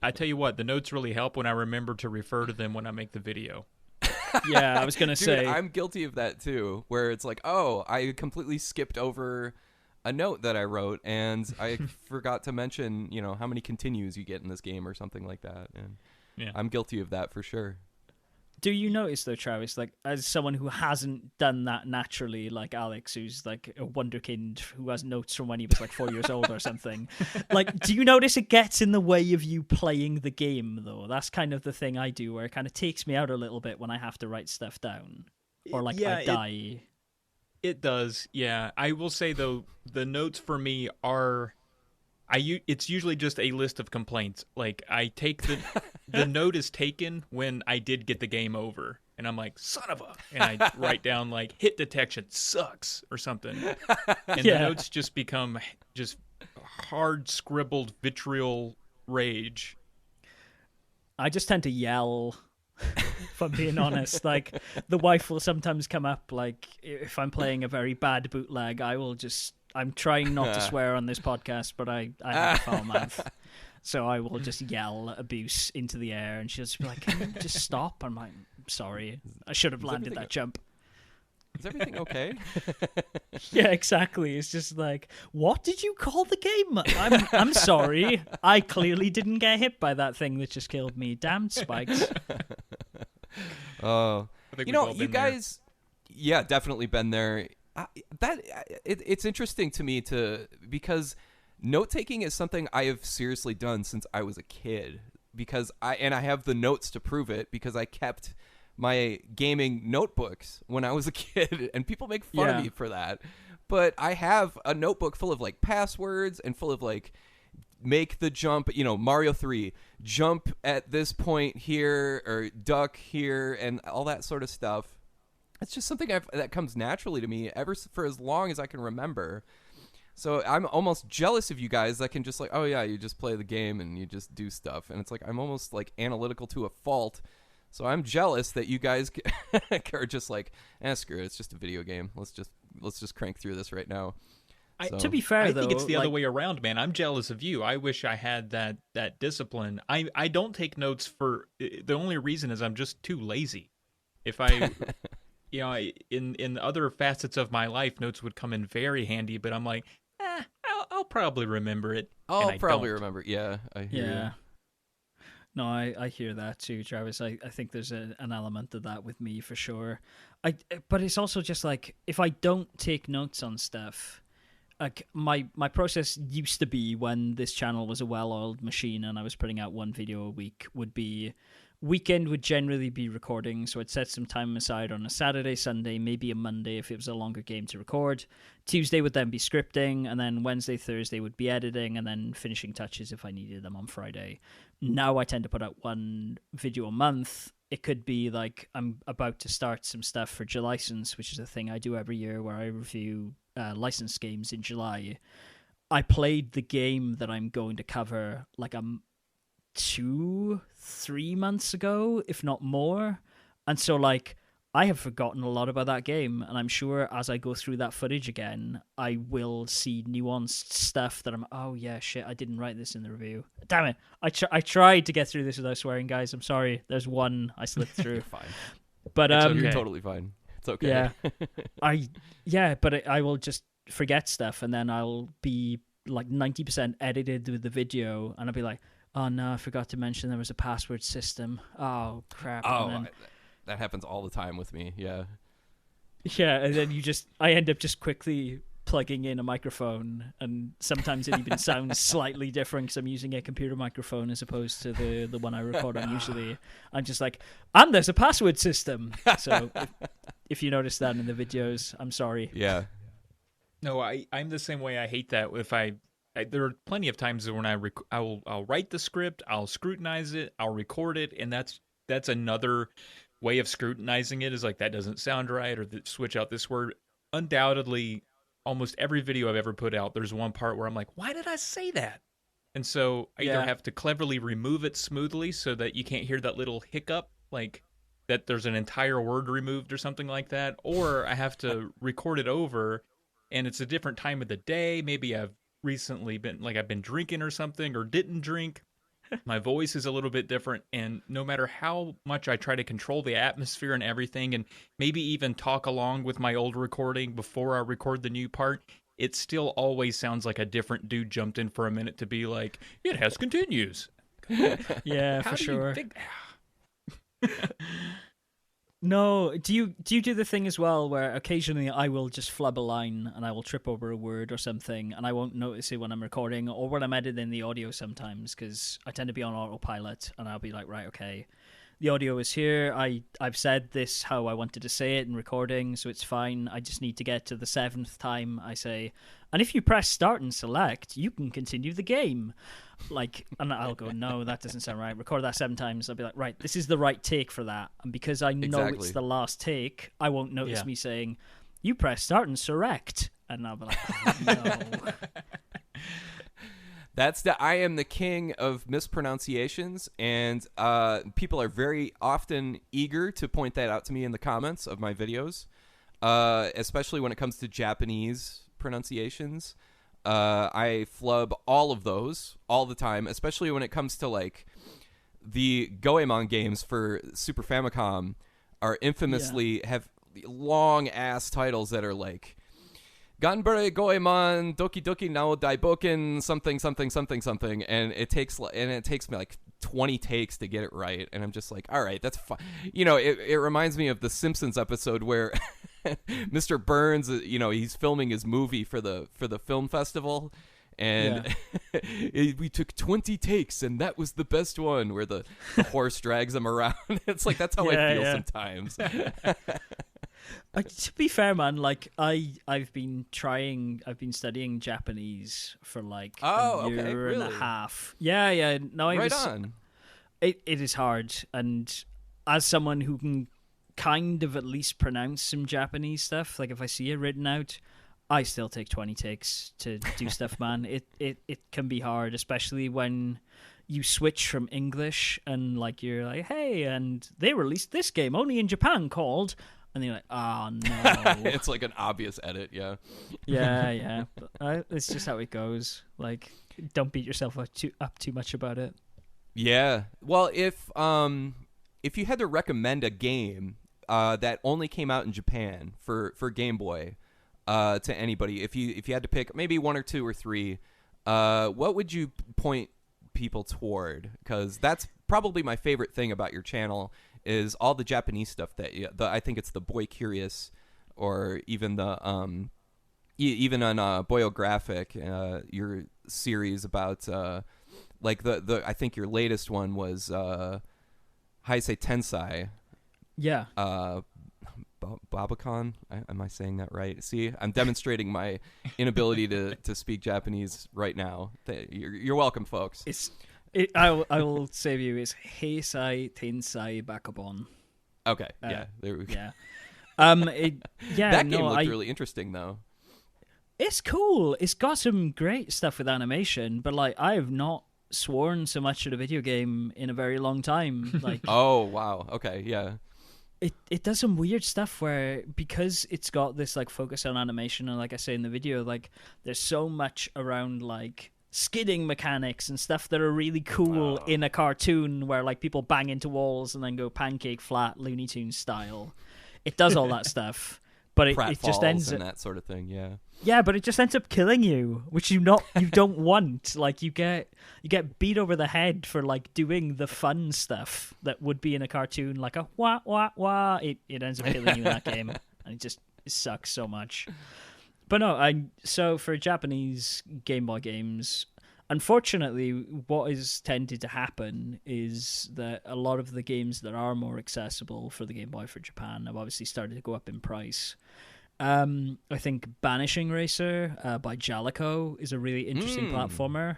I tell you what, the notes really help when I remember to refer to them when I make the video. Yeah, I was going to say. I'm guilty of that too, where it's like, oh, I completely skipped over a note that I wrote, and I forgot to mention, how many continues you get in this game or something like that. And yeah. I'm guilty of that for sure. Do you notice though, Travis, like as someone who hasn't done that naturally, like Alex, who's like a wonderkind who has notes from when he was like 4 years old or something, like, do you notice it gets in the way of you playing the game though? That's kind of the thing I do, where it kind of takes me out a little bit when I have to write stuff down, or like I die. It does, yeah. I will say though, the notes for me are... it's usually just a list of complaints. Like, I take the note is taken when I did get the game over, and I'm like, son of a, and I write down like, hit detection sucks or something, and the notes just become just hard scribbled vitriol rage. I just tend to yell. If I'm being honest, like, the wife will sometimes come up, like, if I'm playing a very bad bootleg, I'm trying not to swear on this podcast, but I have a foul mouth. So I will just yell abuse into the air, and she'll just be like, can you just stop? I'm like, sorry, I should have landed that jump. Is everything okay? Yeah, exactly. It's just like, what did you call the game? I'm sorry. I clearly didn't get hit by that thing that just killed me. Damn spikes. Oh, you guys, yeah, definitely been there. It's interesting to me because note taking is something I have seriously done since I was a kid, because I have the notes to prove it, because I kept my gaming notebooks when I was a kid, and people make fun of me for that. But I have a notebook full of like passwords and full of like, make the jump, Mario 3, jump at this point here, or duck here, and all that sort of stuff. It's just something that comes naturally to me for as long as I can remember. So I'm almost jealous of you guys that can just like, oh yeah, you just play the game and you just do stuff. And it's like, I'm almost like analytical to a fault. So I'm jealous that you guys are just like, screw it, it's just a video game. Let's just crank through this right now. To be fair, though, I think it's the other way around, man. I'm jealous of you. I wish I had that discipline. I don't take notes for the only reason is I'm just too lazy. If I, in other facets of my life, notes would come in very handy. But I'm like, I'll probably remember it. I'll probably remember it. Yeah, I hear you. No, I hear that too, Travis. I think there's an element of that with me for sure. But it's also just like, if I don't take notes on stuff, like my process used to be, when this channel was a well-oiled machine and I was putting out one video a week, would be weekend would generally be recording, so I'd set some time aside on a Saturday, Sunday, maybe a Monday if it was a longer game to record. Tuesday would then be scripting, and then Wednesday, Thursday would be editing, and then finishing touches if I needed them on Friday. Now I tend to put out one video a month. It could be like I'm about to start some stuff for Julicense, which is a thing I do every year where I review licensed games in July. I played the game that I'm going to cover like 2-3 months ago, if not more, and so like I have forgotten a lot about that game, and I'm sure as I go through that footage again, I will see nuanced stuff that oh yeah, shit, I didn't write this in the review. Damn it, I tried to get through this without swearing, guys. I'm sorry. There's one I slipped through. You're fine. But You're totally fine. It's okay. Yeah, I will just forget stuff, and then I'll be like 90% edited with the video, and I'll be like, oh no, I forgot to mention there was a password system. Oh crap. Oh, that happens all the time with me. Yeah. Yeah, and then I end up just quickly plugging in a microphone, and sometimes it even sounds slightly different because I'm using a computer microphone as opposed to the one I record on usually. I'm just like, and there's a password system. So if you notice that in the videos, I'm sorry. Yeah. No, I'm the same way. I hate that. There are plenty of times when I'll write the script, I'll scrutinize it, I'll record it, and that's another way of scrutinizing it, is like, that doesn't sound right, or switch out this word. Undoubtedly, almost every video I've ever put out, there's one part where I'm like, why did I say that? And so I either have to cleverly remove it smoothly so that you can't hear that little hiccup, like that there's an entire word removed or something like that, or I have to record it over, and it's a different time of the day. Maybe I've recently I've been drinking or something, or didn't drink. My voice is a little bit different, and no matter how much I try to control the atmosphere and everything, and maybe even talk along with my old recording before I record the new part, it still always sounds like a different dude jumped in for a minute to be like, it has continues. Yeah, for sure. No, do you do the thing as well where occasionally I will just flub a line and I will trip over a word or something, and I won't notice it when I'm recording or when I'm editing the audio sometimes, because I tend to be on autopilot, and I'll be like, right, okay, the audio is here. I've said this how I wanted to say it in recording, so it's fine. I just need to get to the 7th time I say, and if you press start and select, you can continue the game. Like, and I'll go, no, that doesn't sound right. Record that 7 times. I'll be like, right, this is the right take for that. And because I know it's the last take, I won't notice me saying, you press start and select. And I'll be like, oh, no. I am the king of mispronunciations, and people are very often eager to point that out to me in the comments of my videos, especially when it comes to Japanese pronunciations. I flub all of those all the time, especially when it comes to like the Goemon games for Super Famicom are infamously have long ass titles that are like Ganbare Goemon Doki Doki Nao Daiboken something something something something, and it takes me like 20 takes to get it right, and I'm just like, all right, that's fine. You know, it reminds me of the Simpsons episode where Mr. Burns, you know, he's filming his movie for the film festival, and we took 20 takes, and that was the best one, where the horse drags him around. It's like, that's how I feel sometimes. To be fair, man, like I've been studying Japanese for like a year and a half. Yeah. No, It is hard, and as someone who can kind of at least pronounce some Japanese stuff, like if I see it written out, I still take 20 takes to do stuff, man. It can be hard, especially when you switch from English and like you're like, hey, and they released this game only in Japan called. And you're like, oh, no. It's like an obvious edit, yeah. Yeah. But, it's just how it goes. Like, don't beat yourself up too much about it. Yeah. Well, if you had to recommend a game that only came out in Japan for Game Boy to anybody, if you had to pick maybe 1 or 2 or 3, what would you point people toward? Because that's probably my favorite thing about your channel, is all the Japanese stuff that I think it's the Boy Curious, or even the even on Boyle Graphic, your series about like the I think your latest one was Heisei Tensei. Yeah. Babacon? Am I saying that right? See, I'm demonstrating my inability to speak Japanese right now. You're welcome, folks. I will save you. It's Heisei Tensei Bakabon. Okay, yeah, there we go. Yeah. Yeah. That game looked I really interesting, though. It's cool. It's got some great stuff with animation, but like I have not sworn so much at a video game in a very long time. Like, oh wow, okay, yeah. It does some weird stuff where, because it's got this like focus on animation, and like I say in the video, like there's so much around like skidding mechanics and stuff that are really cool in a cartoon where like people bang into walls and then go pancake flat Looney Tunes style. It does all that stuff, but it just ends and that sort of thing. Yeah, but it just ends up killing you, which you don't want. Like you get beat over the head for like doing the fun stuff that would be in a cartoon, like a wah wah wah. It ends up killing you in that game, and it sucks so much. But no, so for Japanese Game Boy games, unfortunately, what has tended to happen is that a lot of the games that are more accessible for the Game Boy for Japan have obviously started to go up in price. I think Banishing Racer by Jalico is a really interesting platformer,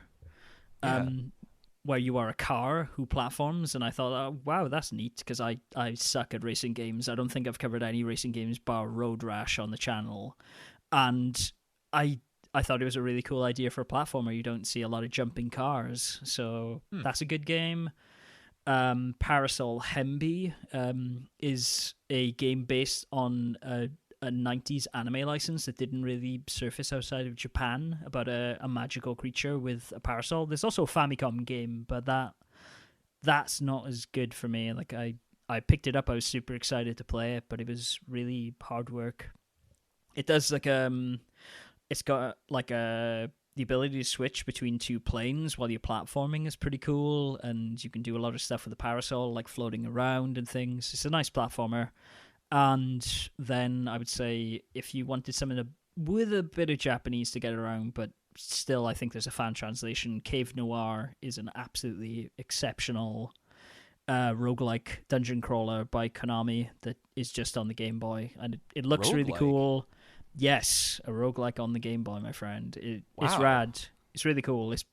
where you are a car who platforms, and I thought, oh, wow, that's neat, because I suck at racing games. I don't think I've covered any racing games bar Road Rash on the channel, and I thought it was a really cool idea for a platformer. You don't see a lot of jumping cars, so that's a good game. Parasol Hemby is a game based on a 90s anime license that didn't really surface outside of Japan, about a magical creature with a parasol. There's also a Famicom game, but that's not as good for me. Like I picked it up, I was super excited to play it, but it was really hard work. It does like it's got like the ability to switch between two planes while you're platforming is pretty cool, and you can do a lot of stuff with the parasol, like floating around and things. It's a nice platformer. And then I would say if you wanted something with a bit of Japanese to get around, but still I think there's a fan translation, Cave Noir is an absolutely exceptional roguelike dungeon crawler by Konami that is just on the Game Boy, and it looks really cool. Yes, a roguelike on the Game Boy, my friend. It's rad. It's really cool. It's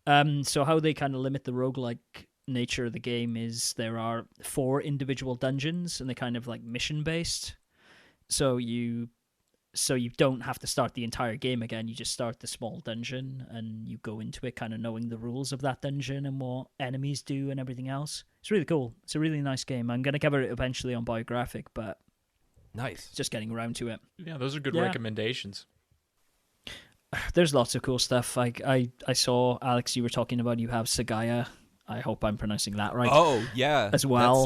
so how they kind of limit the roguelike nature of the game is there are 4 individual dungeons, and they're kind of like mission based, so you don't have to start the entire game again. You just start the small dungeon and you go into it kind of knowing the rules of that dungeon and what enemies do and everything else. It's really cool. It's a really nice game. I'm going to cover it eventually on Biographic, but nice, just getting around to it. Yeah, those are good recommendations. There's lots of cool stuff. Like I saw, Alex, you were talking about, you have Sagaya. I hope I'm pronouncing that right. Oh, yeah. As well.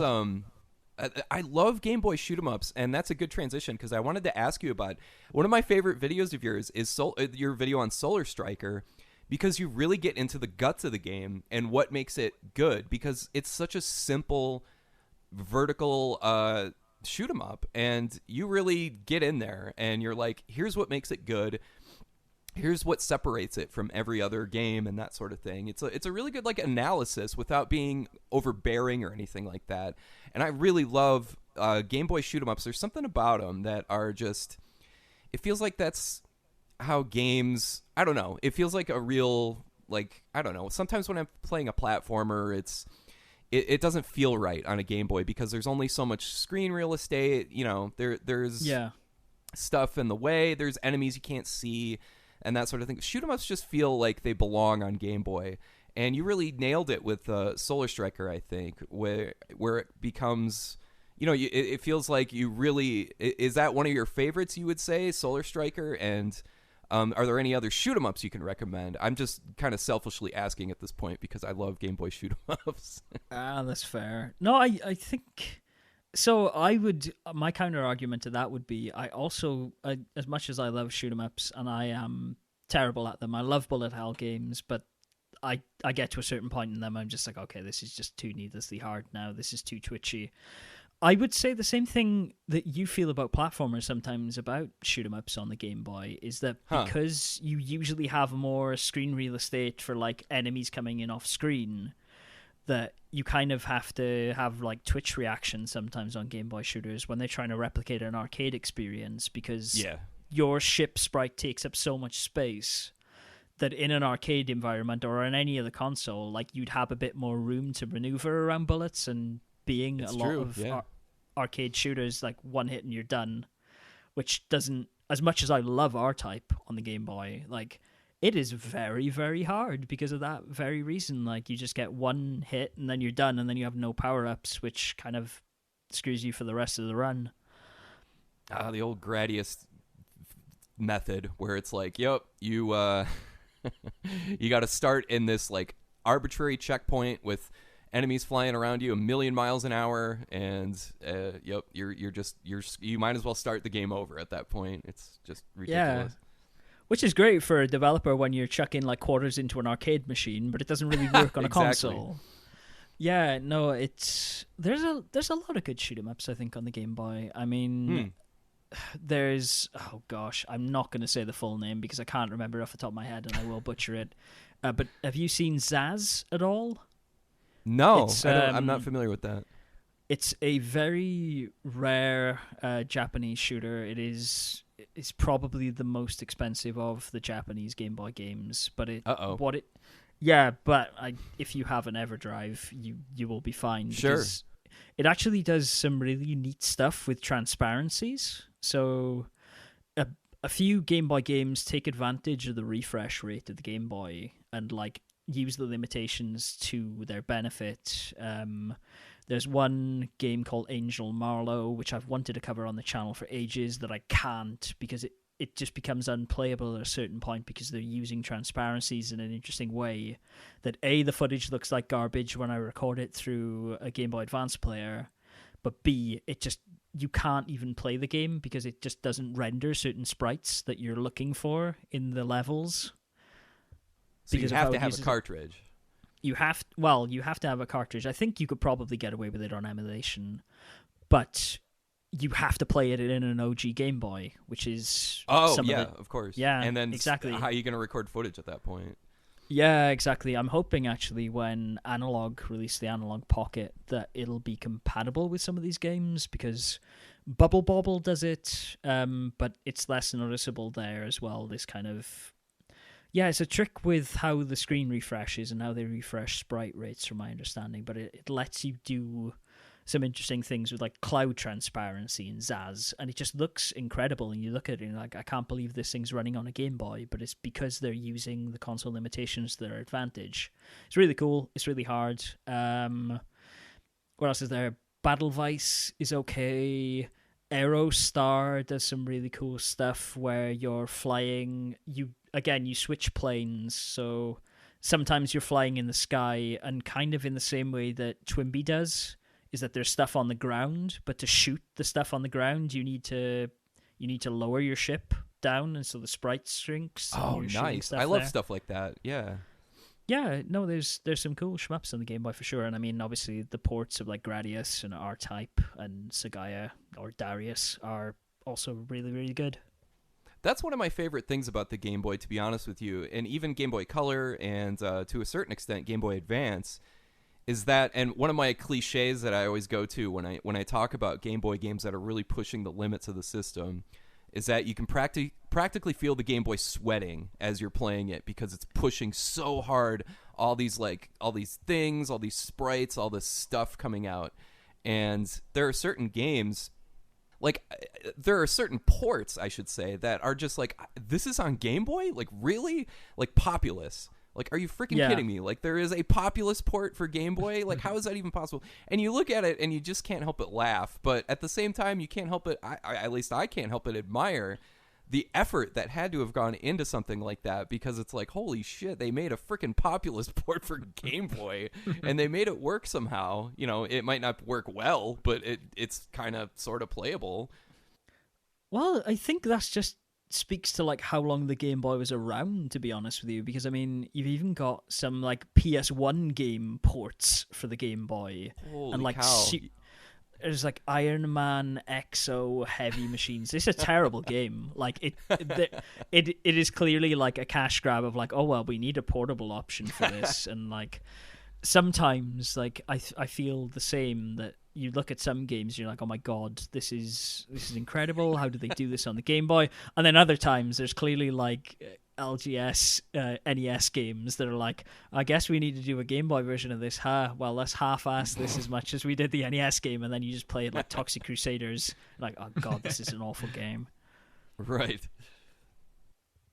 That's, I love Game Boy shoot-'em-ups, and that's a good transition, because I wanted to ask you about one of my favorite videos of yours is your video on Solar Striker, because you really get into the guts of the game and what makes it good, because it's such a simple vertical shoot-'em-up, and you really get in there, and you're like, here's what makes it good. Here's what separates it from every other game and that sort of thing. It's a really good like analysis without being overbearing or anything like that. And I really love Game Boy shoot-'em-ups. There's something about them that are just, it feels like that's how games, I don't know. It feels like a real, like, I don't know. Sometimes when I'm playing a platformer, it doesn't feel right on a Game Boy because there's only so much screen real estate. You know, there's stuff in the way. There's enemies you can't see. And that sort of thing. Shoot-'em-ups just feel like they belong on Game Boy, and you really nailed it with Solar Striker. I think where it becomes, you know, it feels like you really is that one of your favorites? You would say Solar Striker, and are there any other shoot-'em-ups you can recommend? I'm just kind of selfishly asking at this point because I love Game Boy shoot-'em-ups. That's fair. No, I think. So my counter argument to that would be, I also, as much as I love shoot 'em ups and I am terrible at them, I love bullet hell games, but I get to a certain point in them, I'm just like, okay, this is just too needlessly hard now. This is too twitchy. I would say the same thing that you feel about platformers sometimes about shoot 'em ups on the Game Boy, is that because you usually have more screen real estate for like enemies coming in off screen, that you kind of have to have like Twitch reactions sometimes on Game Boy shooters when they're trying to replicate an arcade experience, because your ship sprite takes up so much space that in an arcade environment or on any other console, like you'd have a bit more room to maneuver around bullets, and being a lot of arcade shooters, like one hit and you're done, which doesn't, as much as I love R-Type on the Game Boy, like it is very, very hard because of that very reason. Like you just get one hit and then you're done, and then you have no power-ups, which kind of screws you for the rest of the run. The old Gradius method where it's like, yep, you you got to start in this like arbitrary checkpoint with enemies flying around you a million miles an hour, and yep, you might as well start the game over at that point. It's just ridiculous. Yeah. Which is great for a developer when you're chucking like quarters into an arcade machine, but it doesn't really work on a console. Yeah, no, there's a lot of good shoot 'em ups I think on the Game Boy. I mean, there's, oh gosh, I'm not going to say the full name because I can't remember off the top of my head and I will butcher it. But have you seen Zaz at all? No, I'm not familiar with that. It's a very rare Japanese shooter. It's probably the most expensive of the Japanese Game Boy games. But if you have an EverDrive, you will be fine. Sure. It actually does some really neat stuff with transparencies. So a few Game Boy games take advantage of the refresh rate of the Game Boy and like use the limitations to their benefit. There's one game called Angel Marlowe, which I've wanted to cover on the channel for ages, that I can't because it just becomes unplayable at a certain point because they're using transparencies in an interesting way that A, the footage looks like garbage when I record it through a Game Boy Advance player, but B, you can't even play the game because it just doesn't render certain sprites that you're looking for in the levels. So you have to have a cartridge. You have to have a cartridge. I think you could probably get away with it on emulation, but you have to play it in an OG Game Boy, which is of course. Yeah, and then exactly. How are you going to record footage at that point? Yeah, exactly. I'm hoping actually when Analog release the Analog Pocket that it'll be compatible with some of these games, because Bubble Bobble does it, but it's less noticeable there as well. This kind of it's a trick with how the screen refreshes and how they refresh sprite rates, from my understanding. But it lets you do some interesting things with like cloud transparency and Zaz, and it just looks incredible. And you look at it and you're like, I can't believe this thing's running on a Game Boy, but it's because they're using the console limitations to their advantage. It's really cool. It's really hard. What else is there? Battle Vice is okay. Aerostar does some really cool stuff where you're flying. You switch planes, so sometimes you're flying in the sky, and kind of in the same way that Twimby does, is that there's stuff on the ground, but to shoot the stuff on the ground, you need to lower your ship down, and so the sprite shrinks. Oh, nice! I love stuff like that. Yeah. Yeah, no, there's some cool shmups on the Game Boy for sure, and I mean, obviously, the ports of like Gradius and R-Type and Sagaya or Darius are also really, really good. That's one of my favorite things about the Game Boy, to be honest with you, and even Game Boy Color and to a certain extent Game Boy Advance, is that, and one of my cliches that I always go to when I talk about Game Boy games that are really pushing the limits of the system, is that you can practically feel the Game Boy sweating as you're playing it, because it's pushing so hard all these things, all these sprites, all this stuff coming out. And there are certain games, like there are certain ports, I should say, that are just like, this is on Game Boy? Like, really? Like, Populous. Like, are you freaking kidding me? Like, there is a Populous port for Game Boy? Like, how is that even possible? And you look at it and you just can't help but laugh. But at the same time, you can't help it, at least I can't help but admire the effort that had to have gone into something like that, because it's like, holy shit, they made a freaking Populous port for Game Boy and they made it work somehow. You know, it might not work well, but it's kind of sort of playable. Well, I think that's just speaks to like how long the Game Boy was around, to be honest with you, because I mean, you've even got some like PS1 game ports for the Game Boy. Holy and like cow. there's like Iron Man Exo Heavy Machines. It's a terrible game. Like it is clearly like a cash grab of like, oh well, we need a portable option for this, and like sometimes like I feel the same, that you look at some games, you're like, oh my god, this is incredible. How did they do this on the Game Boy? And then other times there's clearly like LGS NES games that are like, I guess we need to do a Game Boy version of this. Well, let's half-ass this as much as we did the NES game, and then you just play it like Toxic Crusaders. Like, oh god, this is an awful game. Right.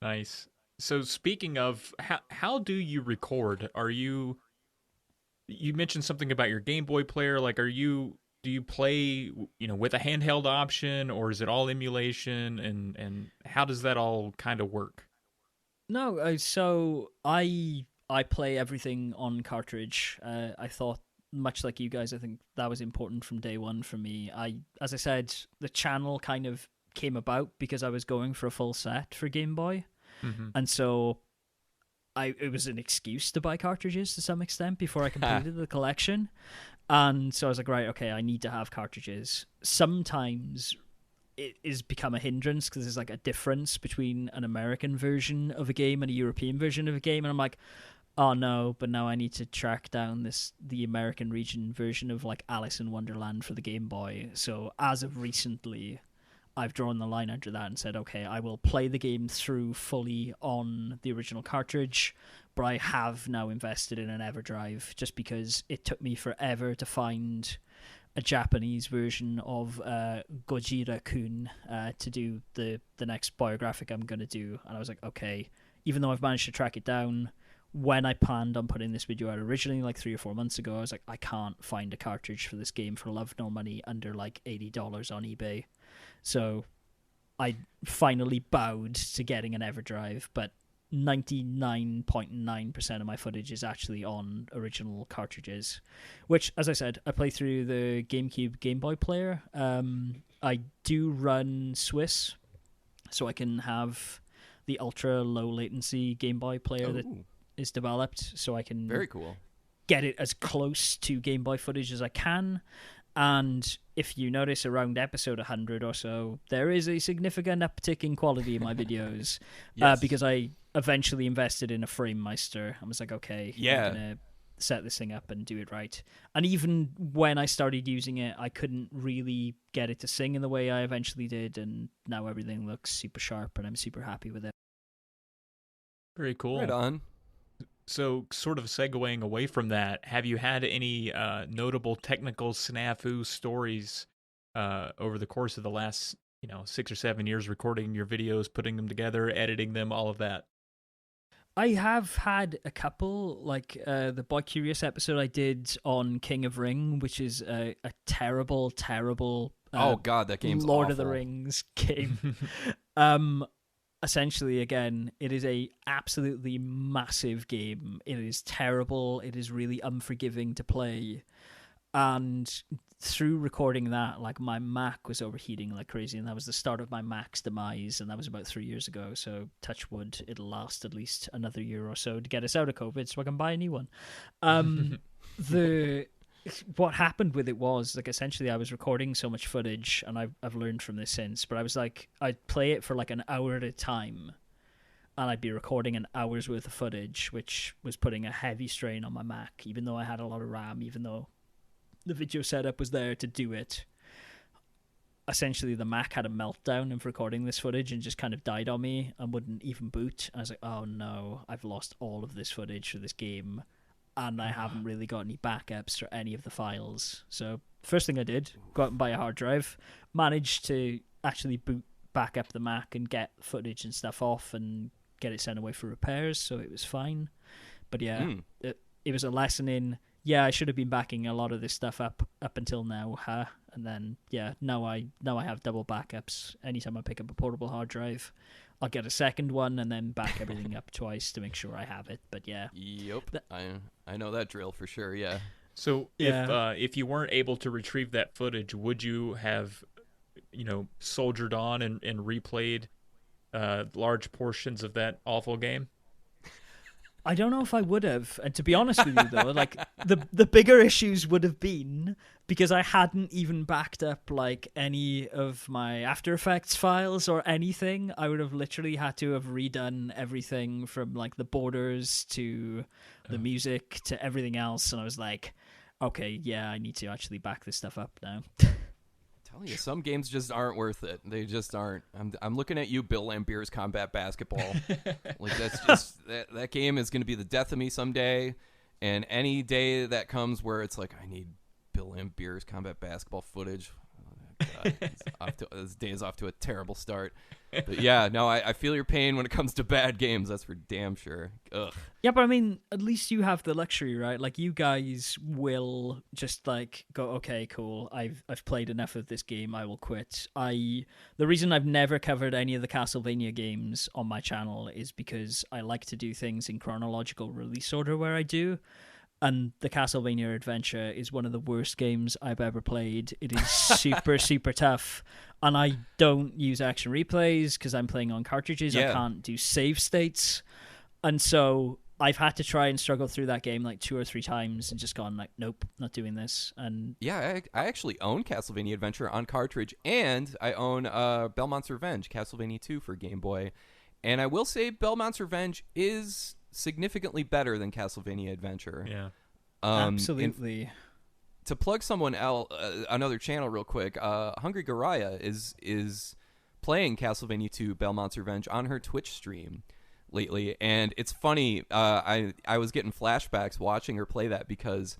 Nice. So speaking of, how do you record? You mentioned something about your Game Boy player. Like, do you play, with a handheld option, or is it all emulation? And how does that all kind of work? No, so I play everything on cartridge. I thought, much like you guys, I think that was important from day one for me. As I said, the channel kind of came about because I was going for a full set for Game Boy, and so it was an excuse to buy cartridges to some extent before I completed the collection. And so I was like, right, okay, I need to have cartridges. Sometimes it is become a hindrance because there's like a difference between an American version of a game and a European version of a game. And I'm like, oh no, but now I need to track down the American region version of like Alice in Wonderland for the Game Boy. So as of recently, I've drawn the line under that and said, okay, I will play the game through fully on the original cartridge, but I have now invested in an EverDrive just because it took me forever to find a Japanese version of Gojira-kun to do the next biographic I'm going to do. And I was like, okay, even though I've managed to track it down, when I planned on putting this video out originally, like 3 or 4 months ago, I was like, I can't find a cartridge for this game for love nor money under like $80 on eBay. So I finally bowed to getting an EverDrive, but 99.9% of my footage is actually on original cartridges, which, as I said, I play through the GameCube Game Boy player. I do run Swiss, so I can have the ultra low latency Game Boy player that is developed, so I can Very cool. get it as close to Game Boy footage as I can. And if you notice around episode 100 or so, there is a significant uptick in quality in my videos. Yes. Because I eventually invested in a FrameMeister. I was like, okay, Yeah. I'm going to set this thing up and do it right. And even when I started using it, I couldn't really get it to sing in the way I eventually did. And now everything looks super sharp and I'm super happy with it. Very cool. Right on. So, sort of segueing away from that, have you had any notable technical snafu stories over the course of the last, 6 or 7 years recording your videos, putting them together, editing them, all of that? I have had a couple, like the Boy Curious episode I did on King of Ring, which is a terrible, terrible Oh god, that game's Lord awful. of the Rings game. Essentially, again, it is a absolutely massive game. It is terrible. It is really unforgiving to play. And through recording that, like, my Mac was overheating like crazy, and that was the start of my Mac's demise, and that was about 3 years ago. So touch wood, it'll last at least another year or so to get us out of COVID so I can buy a new one. What happened with it was, like, essentially I was recording so much footage, and I've learned from this since, but I was like, I'd play it for like an hour at a time, and I'd be recording an hour's worth of footage, which was putting a heavy strain on my Mac, even though I had a lot of RAM, even though the video setup was there to do it. Essentially, the Mac had a meltdown of recording this footage and just kind of died on me and wouldn't even boot. I was like, oh no, I've lost all of this footage for this game, and I haven't really got any backups for any of the files. So first thing I did, go out and buy a hard drive, managed to actually boot back up the Mac and get footage and stuff off and get it sent away for repairs, so it was fine. But yeah, it was a lesson in, I should have been backing a lot of this stuff up until now, huh? And then, now I have double backups. Anytime I pick up a portable hard drive, I'll get a second one and then back everything up twice to make sure I have it. But yeah. Yep. I know that drill for sure, yeah. So if you weren't able to retrieve that footage, would you have, soldiered on and replayed large portions of that awful game? I don't know if I would have. And to be honest with you, though, like the bigger issues would have been because I hadn't even backed up like any of my After Effects files or anything. I would have literally had to have redone everything from like the borders to the music to everything else. And I was like, okay, yeah, I need to actually back this stuff up now. Telling you, some games just aren't worth it. They just aren't. I'm looking at you, Bill Lampier's Combat Basketball. Like that's just that game is going to be the death of me someday. And any day that comes where it's like I need Bill Lampier's Combat Basketball footage. Oh, God, this day is off to a terrible start. But yeah, no, I feel your pain when it comes to bad games. That's for damn sure. Ugh. Yeah, but I mean, at least you have the luxury, right? Like, you guys will just like go, okay, cool. I've played enough of this game. I will quit. The reason I've never covered any of the Castlevania games on my channel is because I like to do things in chronological release order where I do. And the Castlevania Adventure is one of the worst games I've ever played. It is super, super tough. And I don't use action replays because I'm playing on cartridges. Yeah. I can't do save states. And so I've had to try and struggle through that game like 2 or 3 times and just gone like, nope, not doing this. And yeah, I actually own Castlevania Adventure on cartridge, and I own Belmont's Revenge, Castlevania 2 for Game Boy. And I will say Belmont's Revenge is significantly better than Castlevania Adventure. Yeah. absolutely. To plug someone else, another channel real quick, Hungry Garaya is playing Castlevania 2 Belmont's Revenge on her Twitch stream lately, and it's funny. I was getting flashbacks watching her play that because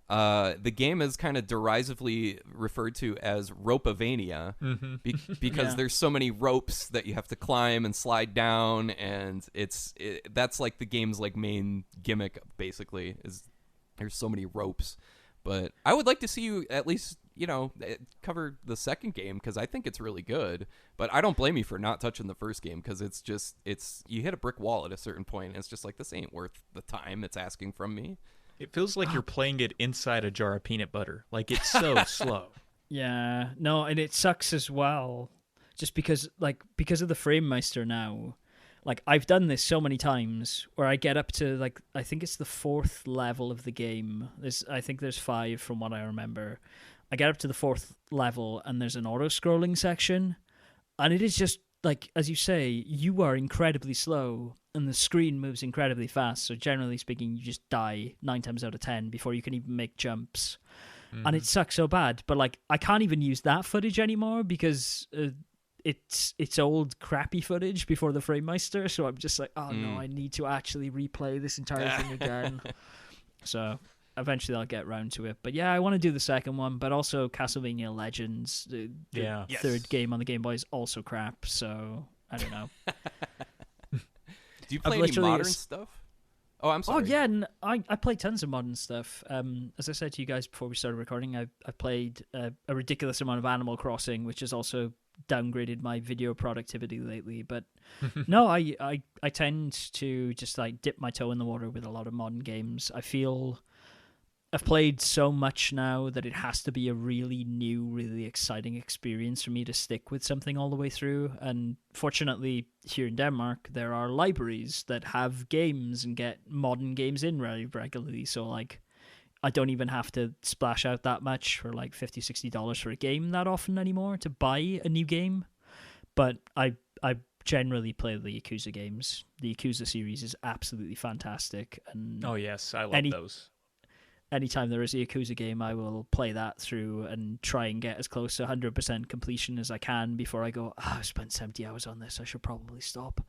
the game is kind of derisively referred to as Ropeavania because Yeah. there's so many ropes that you have to climb and slide down, and that's like the game's like main gimmick basically is there's so many ropes. But I would like to see you at least, cover the second game because I think it's really good. But I don't blame you for not touching the first game because it's you hit a brick wall at a certain point, and it's just like, this ain't worth the time it's asking from me. It feels like you're playing it inside a jar of peanut butter. Like, it's so slow. Yeah, no, and it sucks as well, just because of the Frame Meister now. Like, I've done this so many times where I get up to like I think it's the 4th level of the game. I think there's 5 from what I remember. I get up to the 4th level and there's an auto-scrolling section, and it is just like, as you say, you are incredibly slow and the screen moves incredibly fast. So generally speaking, you just die 9 times out of 10 before you can even make jumps. And it sucks so bad. But like, I can't even use that footage anymore because it's old crappy footage before the Frame Meister. So I'm just like, oh no, I need to actually replay this entire thing again. So eventually I'll get round to it. But yeah, I want to do the second one, but also Castlevania Legends, the third game on the Game Boy, is also crap. So I don't know. Do you play any modern stuff? Oh, I'm sorry. Oh yeah, and I play tons of modern stuff. As I said to you guys before we started recording, I played a ridiculous amount of Animal Crossing, which has also downgraded my video productivity lately. But no, I tend to just like dip my toe in the water with a lot of modern games. I feel I've played so much now that it has to be a really new, really exciting experience for me to stick with something all the way through. And fortunately, here in Denmark, there are libraries that have games and get modern games in regularly. So like, I don't even have to splash out that much for like $50, $60 for a game that often anymore to buy a new game. But I generally play the Yakuza games. The Yakuza series is absolutely fantastic. And Oh, yes. I love those. anytime there is a Yakuza game, I will play that through and try and get as close to 100% completion as I can before I go, I've spent 70 hours on this, I should probably stop.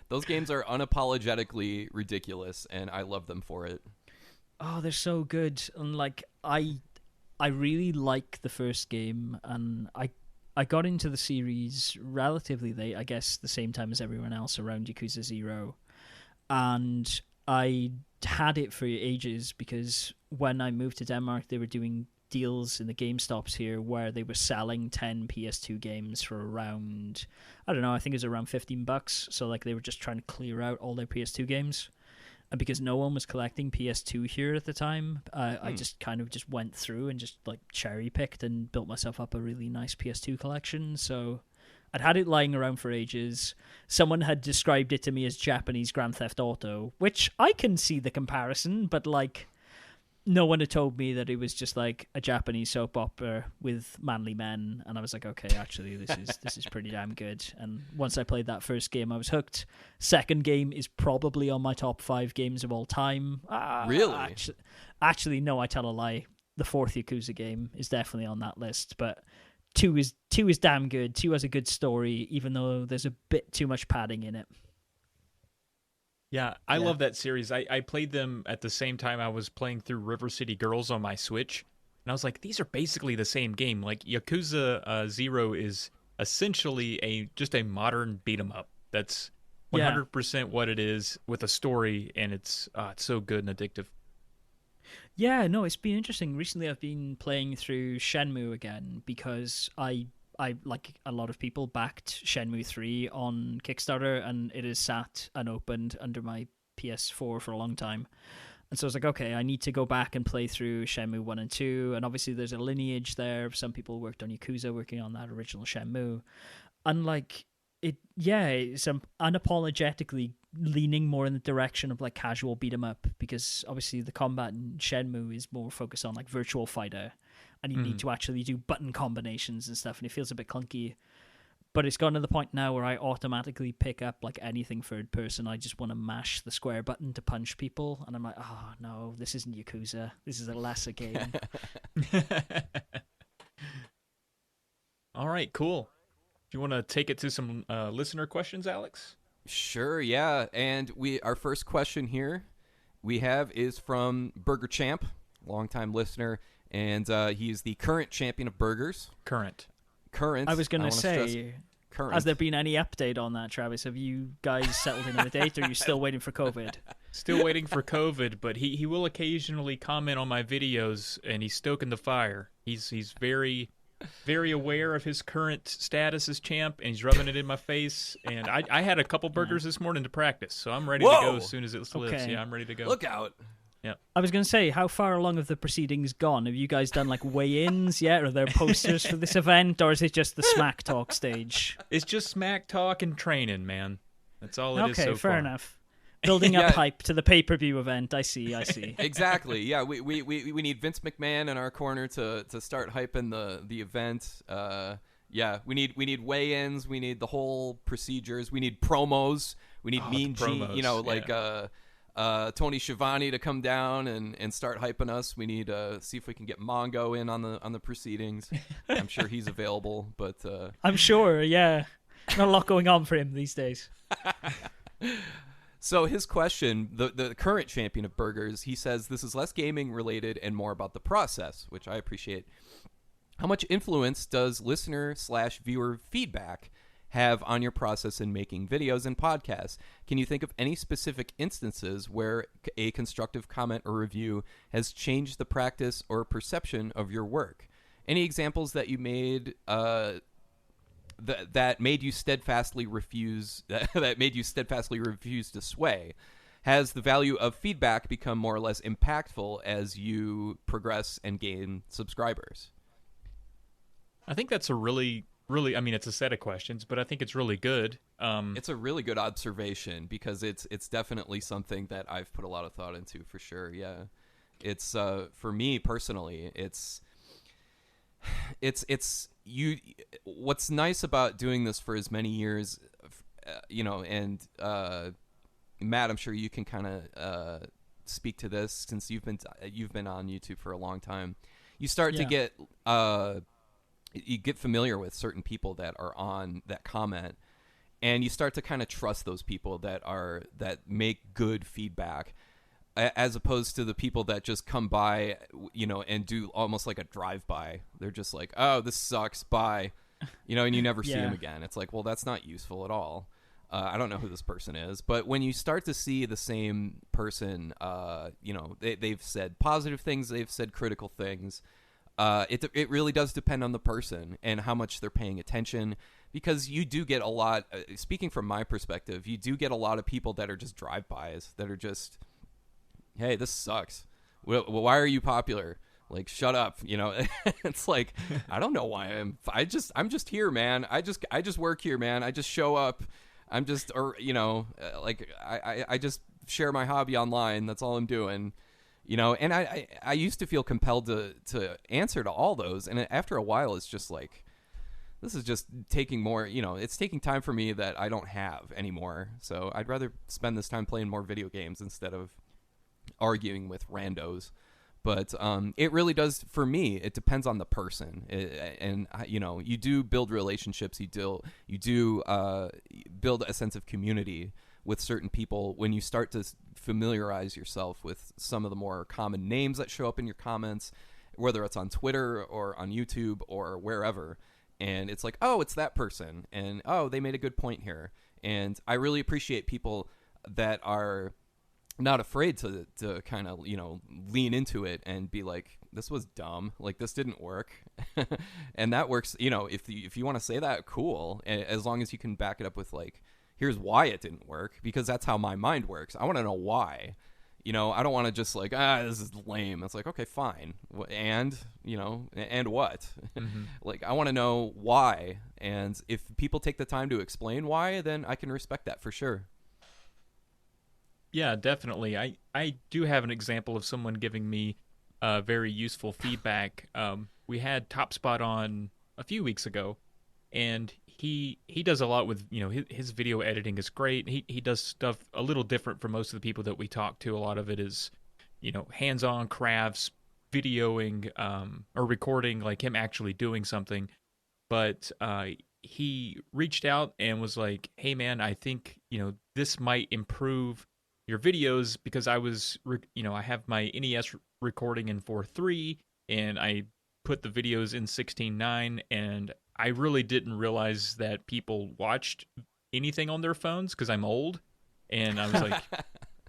Those games are unapologetically ridiculous, and I love them for it. Oh, they're so good. And like, I really like the first game, and I got into the series relatively late, I guess the same time as everyone else, around Yakuza 0. And I had it for ages because when I moved to Denmark, they were doing deals in the GameStops here where they were selling 10 PS2 games for around, I don't know, I think it was around $15. So like, they were just trying to clear out all their PS2 games. And because no one was collecting PS2 here at the time, I just kind of just went through and just like cherry picked and built myself up a really nice PS2 collection. So I'd had it lying around for ages. Someone had described it to me as Japanese Grand Theft Auto, which I can see the comparison, but like no one had told me that it was just like a Japanese soap opera with manly men, and I was like, okay, actually, this is pretty damn good. And once I played that first game, I was hooked. Second game is probably on my top 5 games of all time. Really? Actually, no, I tell a lie. The fourth Yakuza game is definitely on that list, but two is damn good. 2 has a good story, even though there's a bit too much padding in it. Yeah, I love that series. I played them at the same time I was playing through River City Girls on my Switch. And I was like, these are basically the same game. Like, Yakuza 0 is essentially just a modern beat-em-up. That's 100% what it is with a story, and it's so good and addictive. Yeah, no, it's been interesting. Recently I've been playing through Shenmue again because I like a lot of people backed Shenmue 3 on Kickstarter, and it is sat unopened under my PS4 for a long time. And so I was like, okay, I need to go back and play through Shenmue 1 and 2. And obviously there's a lineage there. Some people worked on Yakuza, working on that original Shenmue. Unlike it, it's unapologetically leaning more in the direction of like casual beat 'em up, because obviously the combat in Shenmue is more focused on like virtual fighter, and you need to actually do button combinations and stuff, and it feels a bit clunky. But it's gotten to the point now where I automatically pick up like anything third person. I just want to mash the square button to punch people, and I'm like, oh no, this isn't Yakuza. This is a lesser game. All right, cool. Do you want to take it to some listener questions, Alex? Sure, yeah. And our first question here we have is from Burger Champ, longtime listener, and he's the current champion of burgers. Current. I was going to say, current. Has there been any update on that, Travis? Have you guys settled in on a date, or are you still waiting for COVID? Still waiting for COVID, but he will occasionally comment on my videos, and he's stoking the fire. He's very, very aware of his current status as champ, and he's rubbing it in my face. And I had a couple burgers this morning to practice, so I'm ready to go as soon as it lifts. Okay. Yeah, I'm ready to go. Look out. Yeah. I was going to say, how far along have the proceedings gone? Have you guys done like weigh-ins yet? Are there posters for this event, or is it just the smack talk stage? It's just smack talk and training, man. That's all it is so Okay, fair far. enough. Building up hype to the pay-per-view event. I see. Exactly. Yeah, we need Vince McMahon in our corner to start hyping the event. Yeah, we need weigh-ins. We need the whole procedures. We need promos. We need Mean Gene. Tony Schiavone to come down and start hyping us. We need see if we can get Mongo in on the proceedings. I'm sure he's available, but I'm sure. Yeah, not a lot going on for him these days. So his question, the current champion of burgers, he says this is less gaming related and more about the process, which I appreciate. How much influence does listener/viewer feedback have on your process in making videos and podcasts? Can you think of any specific instances where a constructive comment or review has changed the practice or perception of your work? Any examples that you made that made you steadfastly refuse to sway? Has the value of feedback become more or less impactful as you progress and gain subscribers? I think that's a really, I mean, it's a set of questions, but I think it's really good. It's a really good observation, because it's definitely something that I've put a lot of thought into, for sure. Yeah, it's for me personally, it's you. What's nice about doing this for as many years, and Matt, I'm sure you can kind of speak to this since you've been on YouTube for a long time. You start to get you get familiar with certain people that are on that comment, and you start to kind of trust those people that make good feedback, as opposed to the people that just come by, and do almost like a drive-by. They're just like, oh, this sucks, bye, and you never see them again. It's like, well, that's not useful at all. I don't know who this person is. But when you start to see the same person, they've said positive things, they've said critical things. It really does depend on the person and how much they're paying attention, because you do get a lot, speaking from my perspective, you do get a lot of people that are just drive-bys, that are just, hey, this sucks. Well, why are you popular? Like, shut up, you know. It's like, I don't know why I'm just here, man. I just work here, man. I just show up. I'm just, or, you know, like I just share my hobby online. That's all I'm doing, you know. And I used to feel compelled to answer to all those, and after a while it's just like, this is just taking more, you know, it's taking time for me that I don't have anymore. So I'd rather spend this time playing more video games instead of arguing with randos. But it really does, for me, it depends on the person. And, you know, you do build relationships. You do build a sense of community with certain people when you start to familiarize yourself with some of the more common names that show up in your comments, whether it's on Twitter or on YouTube or wherever. And it's like, oh, it's that person. And, oh, they made a good point here. And I really appreciate people that are not afraid to kind of, you know, lean into it and be like, this was dumb. Like, this didn't work. And that works, you know, if you want to say that, cool. As long as you can back it up with, like, here's why it didn't work. Because that's how my mind works. I want to know why. You know, I don't want to just like, this is lame. It's like, okay, fine. And, you know, and what? Mm-hmm. Like, I want to know why. And if people take the time to explain why, then I can respect that for sure. Yeah, definitely. I do have an example of someone giving me very useful feedback. We had Top Spot on a few weeks ago, and he does a lot with, you know, his video editing is great. He does stuff a little different from most of the people that we talk to. A lot of it is, you know, hands-on crafts, videoing, or recording, like him actually doing something. But he reached out and was like, hey man, I think, you know, this might improve your videos, because I was, you know, I have my NES recording in 4.3 and I put the videos in 16.9, and I really didn't realize that people watched anything on their phones because I'm old. And I was like,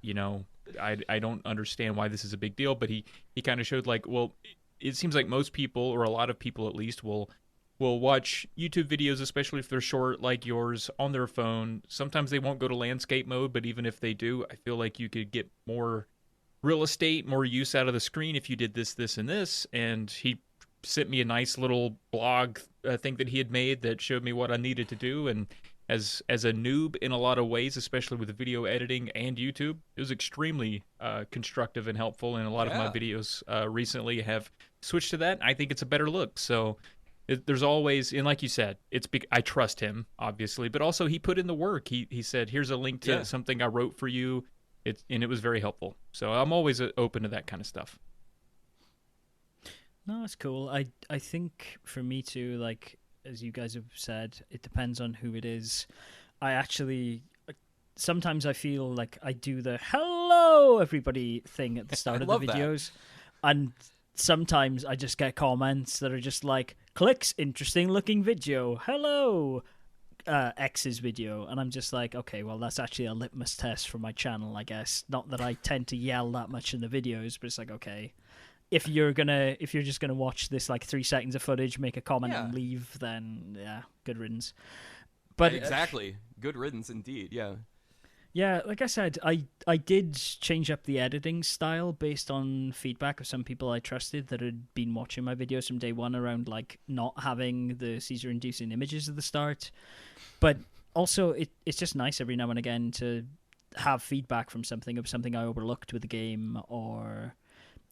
you know, I don't understand why this is a big deal. But he kind of showed like, well, it seems like most people, or a lot of people at least, will watch YouTube videos, especially if they're short like yours, on their phone. Sometimes they won't go to landscape mode, but even if they do, I feel like you could get more real estate, more use out of the screen if you did this, this, and this. And he sent me a nice little blog thing that he had made that showed me what I needed to do. And as a noob in a lot of ways, especially with video editing and YouTube, it was extremely constructive and helpful. And a lot of my videos recently have switched to that. I think it's a better look. So there's always, and like you said, I trust him, obviously, but also he put in the work. He said, here's a link to something I wrote for you. And it was very helpful. So I'm always open to that kind of stuff. No, that's cool. I think for me too, like, as you guys have said, it depends on who it is. I actually, sometimes I feel like I do the hello everybody thing at the start of the videos. And sometimes I just get comments that are just like, clicks, interesting looking video, hello, X's video. And I'm just like, okay, well, that's actually a litmus test for my channel, I guess. Not that I tend to yell that much in the videos, but it's like, okay, if you're just gonna watch this like 3 seconds of footage, make a comment and leave, then yeah, good riddance. But exactly, good riddance indeed. Yeah, like I said, I did change up the editing style based on feedback of some people I trusted that had been watching my videos from day one, around like not having the seizure-inducing images at the start. But also, it's just nice every now and again to have feedback from something I overlooked with the game, or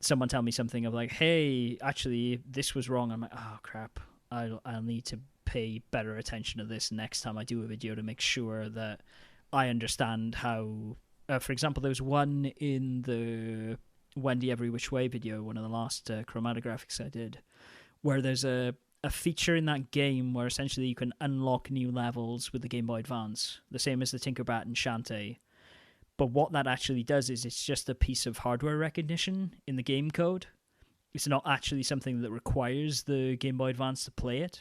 someone tell me something of like, hey, actually, this was wrong. I'm like, oh, crap. I'll need to pay better attention to this next time I do a video to make sure that I understand how... for example, there was one in the Wendy Every Which Way video, one of the last chromatographics I did, where there's a feature in that game where essentially you can unlock new levels with the Game Boy Advance, the same as the Tinkerbat and Shantae. But what that actually does is it's just a piece of hardware recognition in the game code. It's not actually something that requires the Game Boy Advance to play it.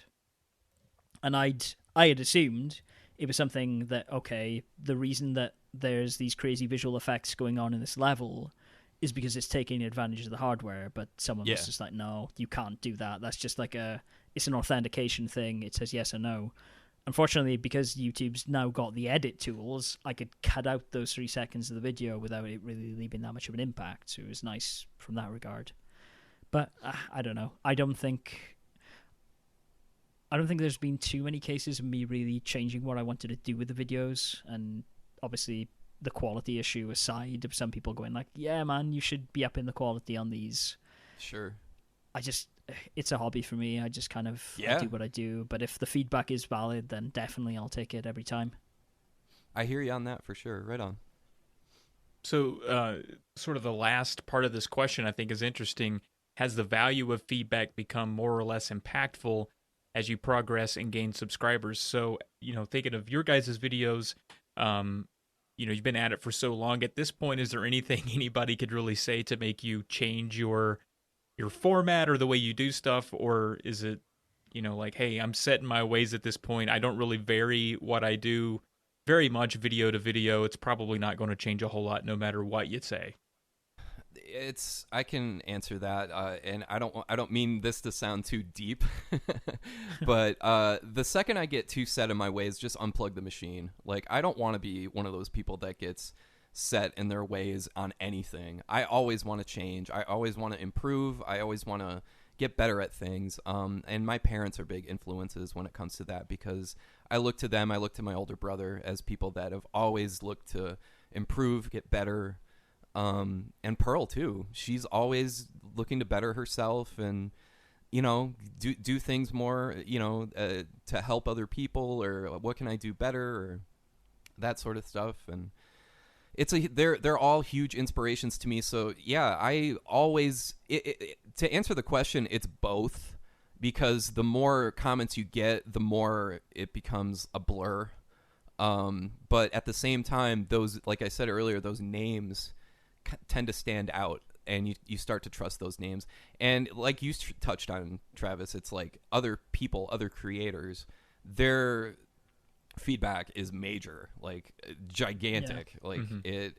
And I had assumed it was something that, okay, the reason that there's these crazy visual effects going on in this level is because it's taking advantage of the hardware. But someone was just like, no, you can't do that. That's just like it's an authentication thing. It says yes or no. Unfortunately, because YouTube's now got the edit tools, I could cut out those 3 seconds of the video without it really leaving that much of an impact. So it was nice from that regard. But I don't know. I don't think there's been too many cases of me really changing what I wanted to do with the videos, and obviously the quality issue aside of some people going like, yeah man, you should be up in the quality on these. Sure. It's a hobby for me. I just kind of I Yeah. do what I do, but if the feedback is valid, then definitely I'll take it every time. I hear you on that for sure. Right on. So, sort of the last part of this question I think is interesting. Has the value of feedback become more or less impactful as you progress and gain subscribers? So, thinking of your guys' videos, you've been at it for so long. At this point, is there anything anybody could really say to make you change your format or the way you do stuff? Or is it, like, hey, I'm set in my ways at this point. I don't really vary what I do very much video to video. It's probably not going to change a whole lot no matter what you say. I can answer that, and I don't mean this to sound too deep, but the second I get too set in my ways, just unplug the machine. Like, I don't want to be one of those people that gets set in their ways on anything. I always want to change. I always want to improve. I always want to get better at things. And my parents are big influences when it comes to that, because I look to them. I look to my older brother as people that have always looked to improve, get better. And Pearl too. She's always looking to better herself and, do things more, to help other people, or what can I do better, or that sort of stuff. And they're all huge inspirations to me. So yeah, I always, to answer the question, it's both, because the more comments you get, the more it becomes a blur. But at the same time, those, like I said earlier, those names tend to stand out, and you start to trust those names. And like you touched on, Travis, it's like other people, other creators, their feedback is major, like gigantic. Yeah. Like Mhm.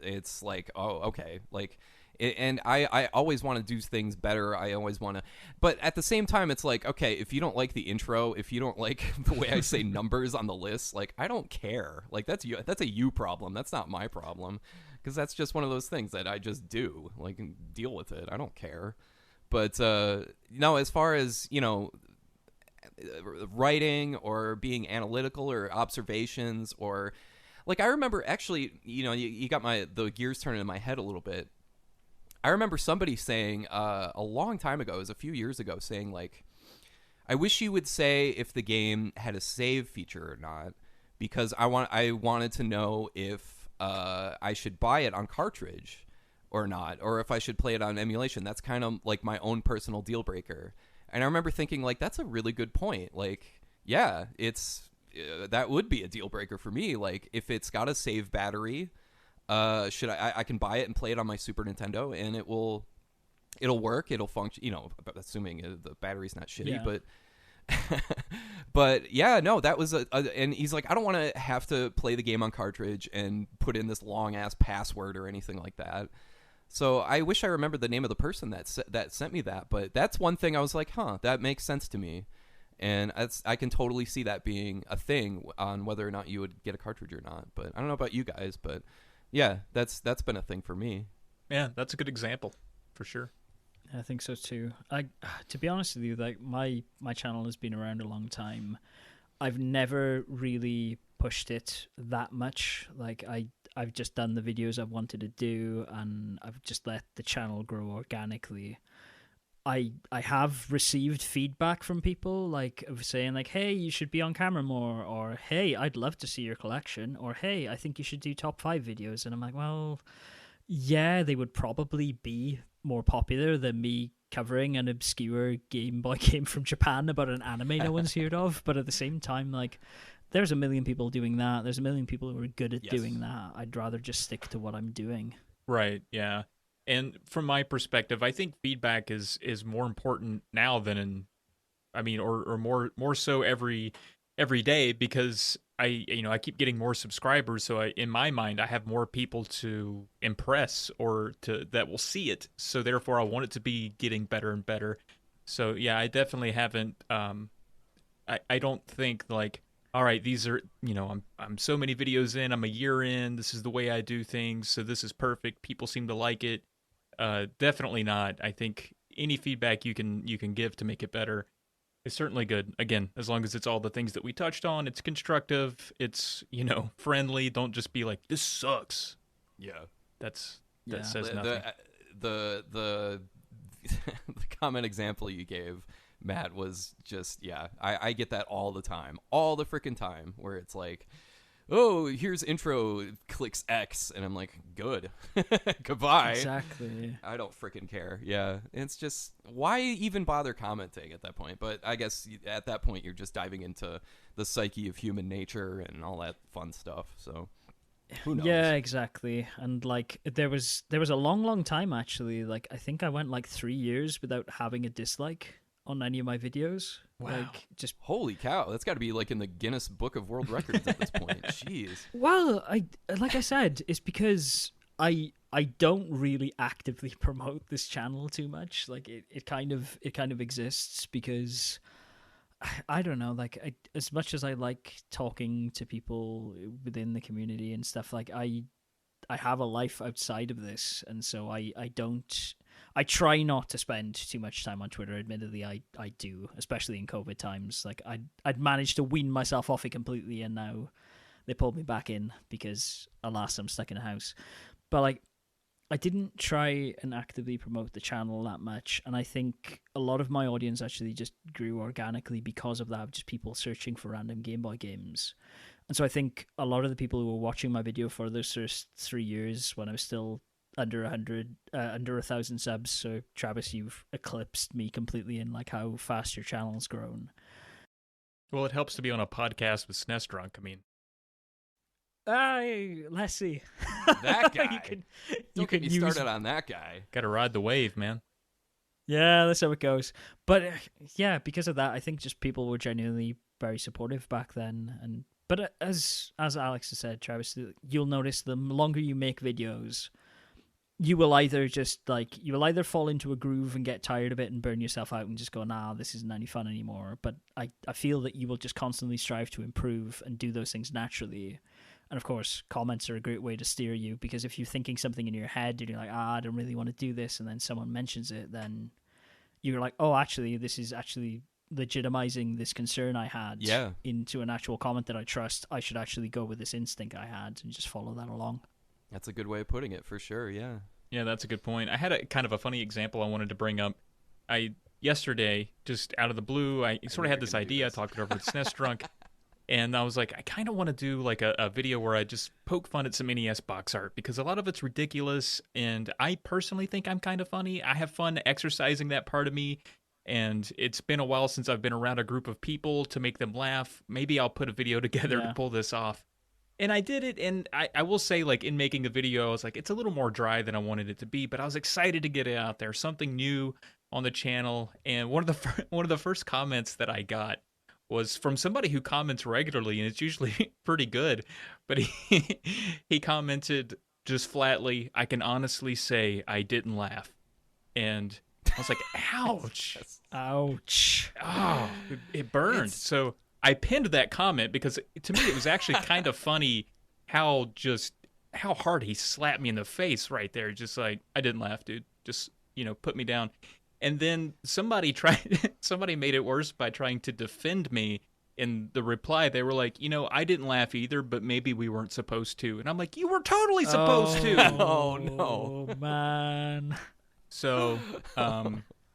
it's like, oh, okay, like and I always want to do things better. I always want to, but at the same time, it's like, okay, if you don't like the intro, if you don't like the way I say numbers on the list, like, I don't care. Like, that's a you problem. That's not my problem, because that's just one of those things that I just do. Like, and deal with it. I don't care. But no, as far as writing or being analytical or observations, or like, I remember actually, you got the gears turning in my head a little bit. I remember somebody saying a long time ago, it was a few years ago, saying like, I wish you would say if the game had a save feature or not, because I wanted to know if I should buy it on cartridge or not, or if I should play it on emulation. That's kind of like my own personal deal breaker. And I remember thinking, like, that's a really good point. Like, yeah, that would be a deal breaker for me. Like, if it's got a save battery, should I can buy it and play it on my Super Nintendo, and it'll work, it'll function, assuming the battery's not shitty. Yeah. But yeah, no, that was and he's like, I don't want to have to play the game on cartridge and put in this long ass password or anything like that. So I wish I remembered the name of the person that sent me that, but that's one thing I was like, that makes sense to me. And I can totally see that being a thing on whether or not you would get a cartridge or not. But I don't know about you guys, but yeah, that's been a thing for me. Yeah, that's a good example for sure. I think so too. To be honest with you, like my channel has been around a long time. I've never really pushed it that much. Like I've just done the videos I've wanted to do, and I've just let the channel grow organically. I have received feedback from people like of saying like, hey, you should be on camera more, or hey, I'd love to see your collection, or hey, I think you should do top 5 videos. And I'm like, well, yeah, they would probably be more popular than me covering an obscure Game Boy game from Japan about an anime no one's heard of. But at the same time, like, there's a million people doing that. There's a million people who are good at doing that. I'd rather just stick to what I'm doing. Right, yeah. And from my perspective, I think feedback is more important now than or more so every day, because I keep getting more subscribers, so in my mind I have more people to impress or that will see it. So therefore I want it to be getting better and better. So yeah, I definitely haven't I don't think like, all right, these are, I'm so many videos in, I'm a year in, this is the way I do things, so this is perfect. People seem to like it. definitely not. I think any feedback you can give to make it better is certainly good. Again, as long as it's all the things that we touched on, it's constructive, it's, friendly. Don't just be like, this sucks. Yeah. That Yeah. says nothing. The the comment example you gave, Matt, was just, I get that all the time, all the freaking time, where it's like, oh, here's intro, clicks X, and I'm like, good. Goodbye. Exactly. I don't freaking care. Yeah, it's just, why even bother commenting at that point? But I guess at that point you're just diving into the psyche of human nature and all that fun stuff, so who knows? Yeah, exactly. And like there was a long time actually. Like I think I went like 3 years without having a dislike on any of my videos. Wow. Like just Holy cow, that's got to be like in the Guinness Book of World Records at this point. Jeez. well, I like I said, it's because I don't really actively promote this channel too much. Like it kind of exists because I don't know, like as much as I like talking to people within the community and stuff, like I have a life outside of this, and so I try not to spend too much time on Twitter. Admittedly, I do, especially in COVID times. Like I'd managed to wean myself off it completely, and now they pulled me back in because alas, I'm stuck in a house. But like I didn't try and actively promote the channel that much, and I think a lot of my audience actually just grew organically because of that, just people searching for random Game Boy games. And so I think a lot of the people who were watching my video for those first 3 years when I was still under 1,000 subs, so Travis, you've eclipsed me completely in like how fast your channel's grown. Well, it helps to be on a podcast with SNES Drunk. I mean, Let's see. That guy. you can use... started on that guy. Gotta ride the wave, man. Yeah, that's how it goes. But yeah, because of that, I think just people were genuinely very supportive back then. But as Alex has said, Travis, you'll notice the longer you make videos, you will either fall into a groove and get tired of it and burn yourself out and just go, nah, this isn't any fun anymore. But I feel that you will just constantly strive to improve and do those things naturally. And of course, comments are a great way to steer you, because if you're thinking something in your head and you're like, I don't really want to do this, and then someone mentions it, then you're like, oh, actually, this is actually legitimizing this concern I had into an actual comment that I trust. I should actually go with this instinct I had and just follow that along. That's a good way of putting it, for sure, yeah. Yeah, that's a good point. I had a kind of a funny example I wanted to bring up. Yesterday, just out of the blue, I sort of had this idea. I talked it over with SNES Drunk. And I was like, I kind of want to do like a video where I just poke fun at some NES box art, because a lot of it's ridiculous, and I personally think I'm kind of funny. I have fun exercising that part of me, and it's been a while since I've been around a group of people to make them laugh. Maybe I'll put a video together to pull this off. And I did it, and I will say, like, in making the video, I was like, it's a little more dry than I wanted it to be, but I was excited to get it out there, something new on the channel. And one of the first comments that I got was from somebody who comments regularly, and it's usually pretty good. But he commented just flatly, I can honestly say I didn't laugh. And I was like, ouch. Ouch. Oh, it burned. So I pinned that comment because to me it was actually kind of funny how hard he slapped me in the face right there. Just like, I didn't laugh, dude. Just, put me down. And then somebody made it worse by trying to defend me in the reply. They were like, I didn't laugh either, but maybe we weren't supposed to. And I'm like, you were totally supposed to. Oh, no. Oh, man. So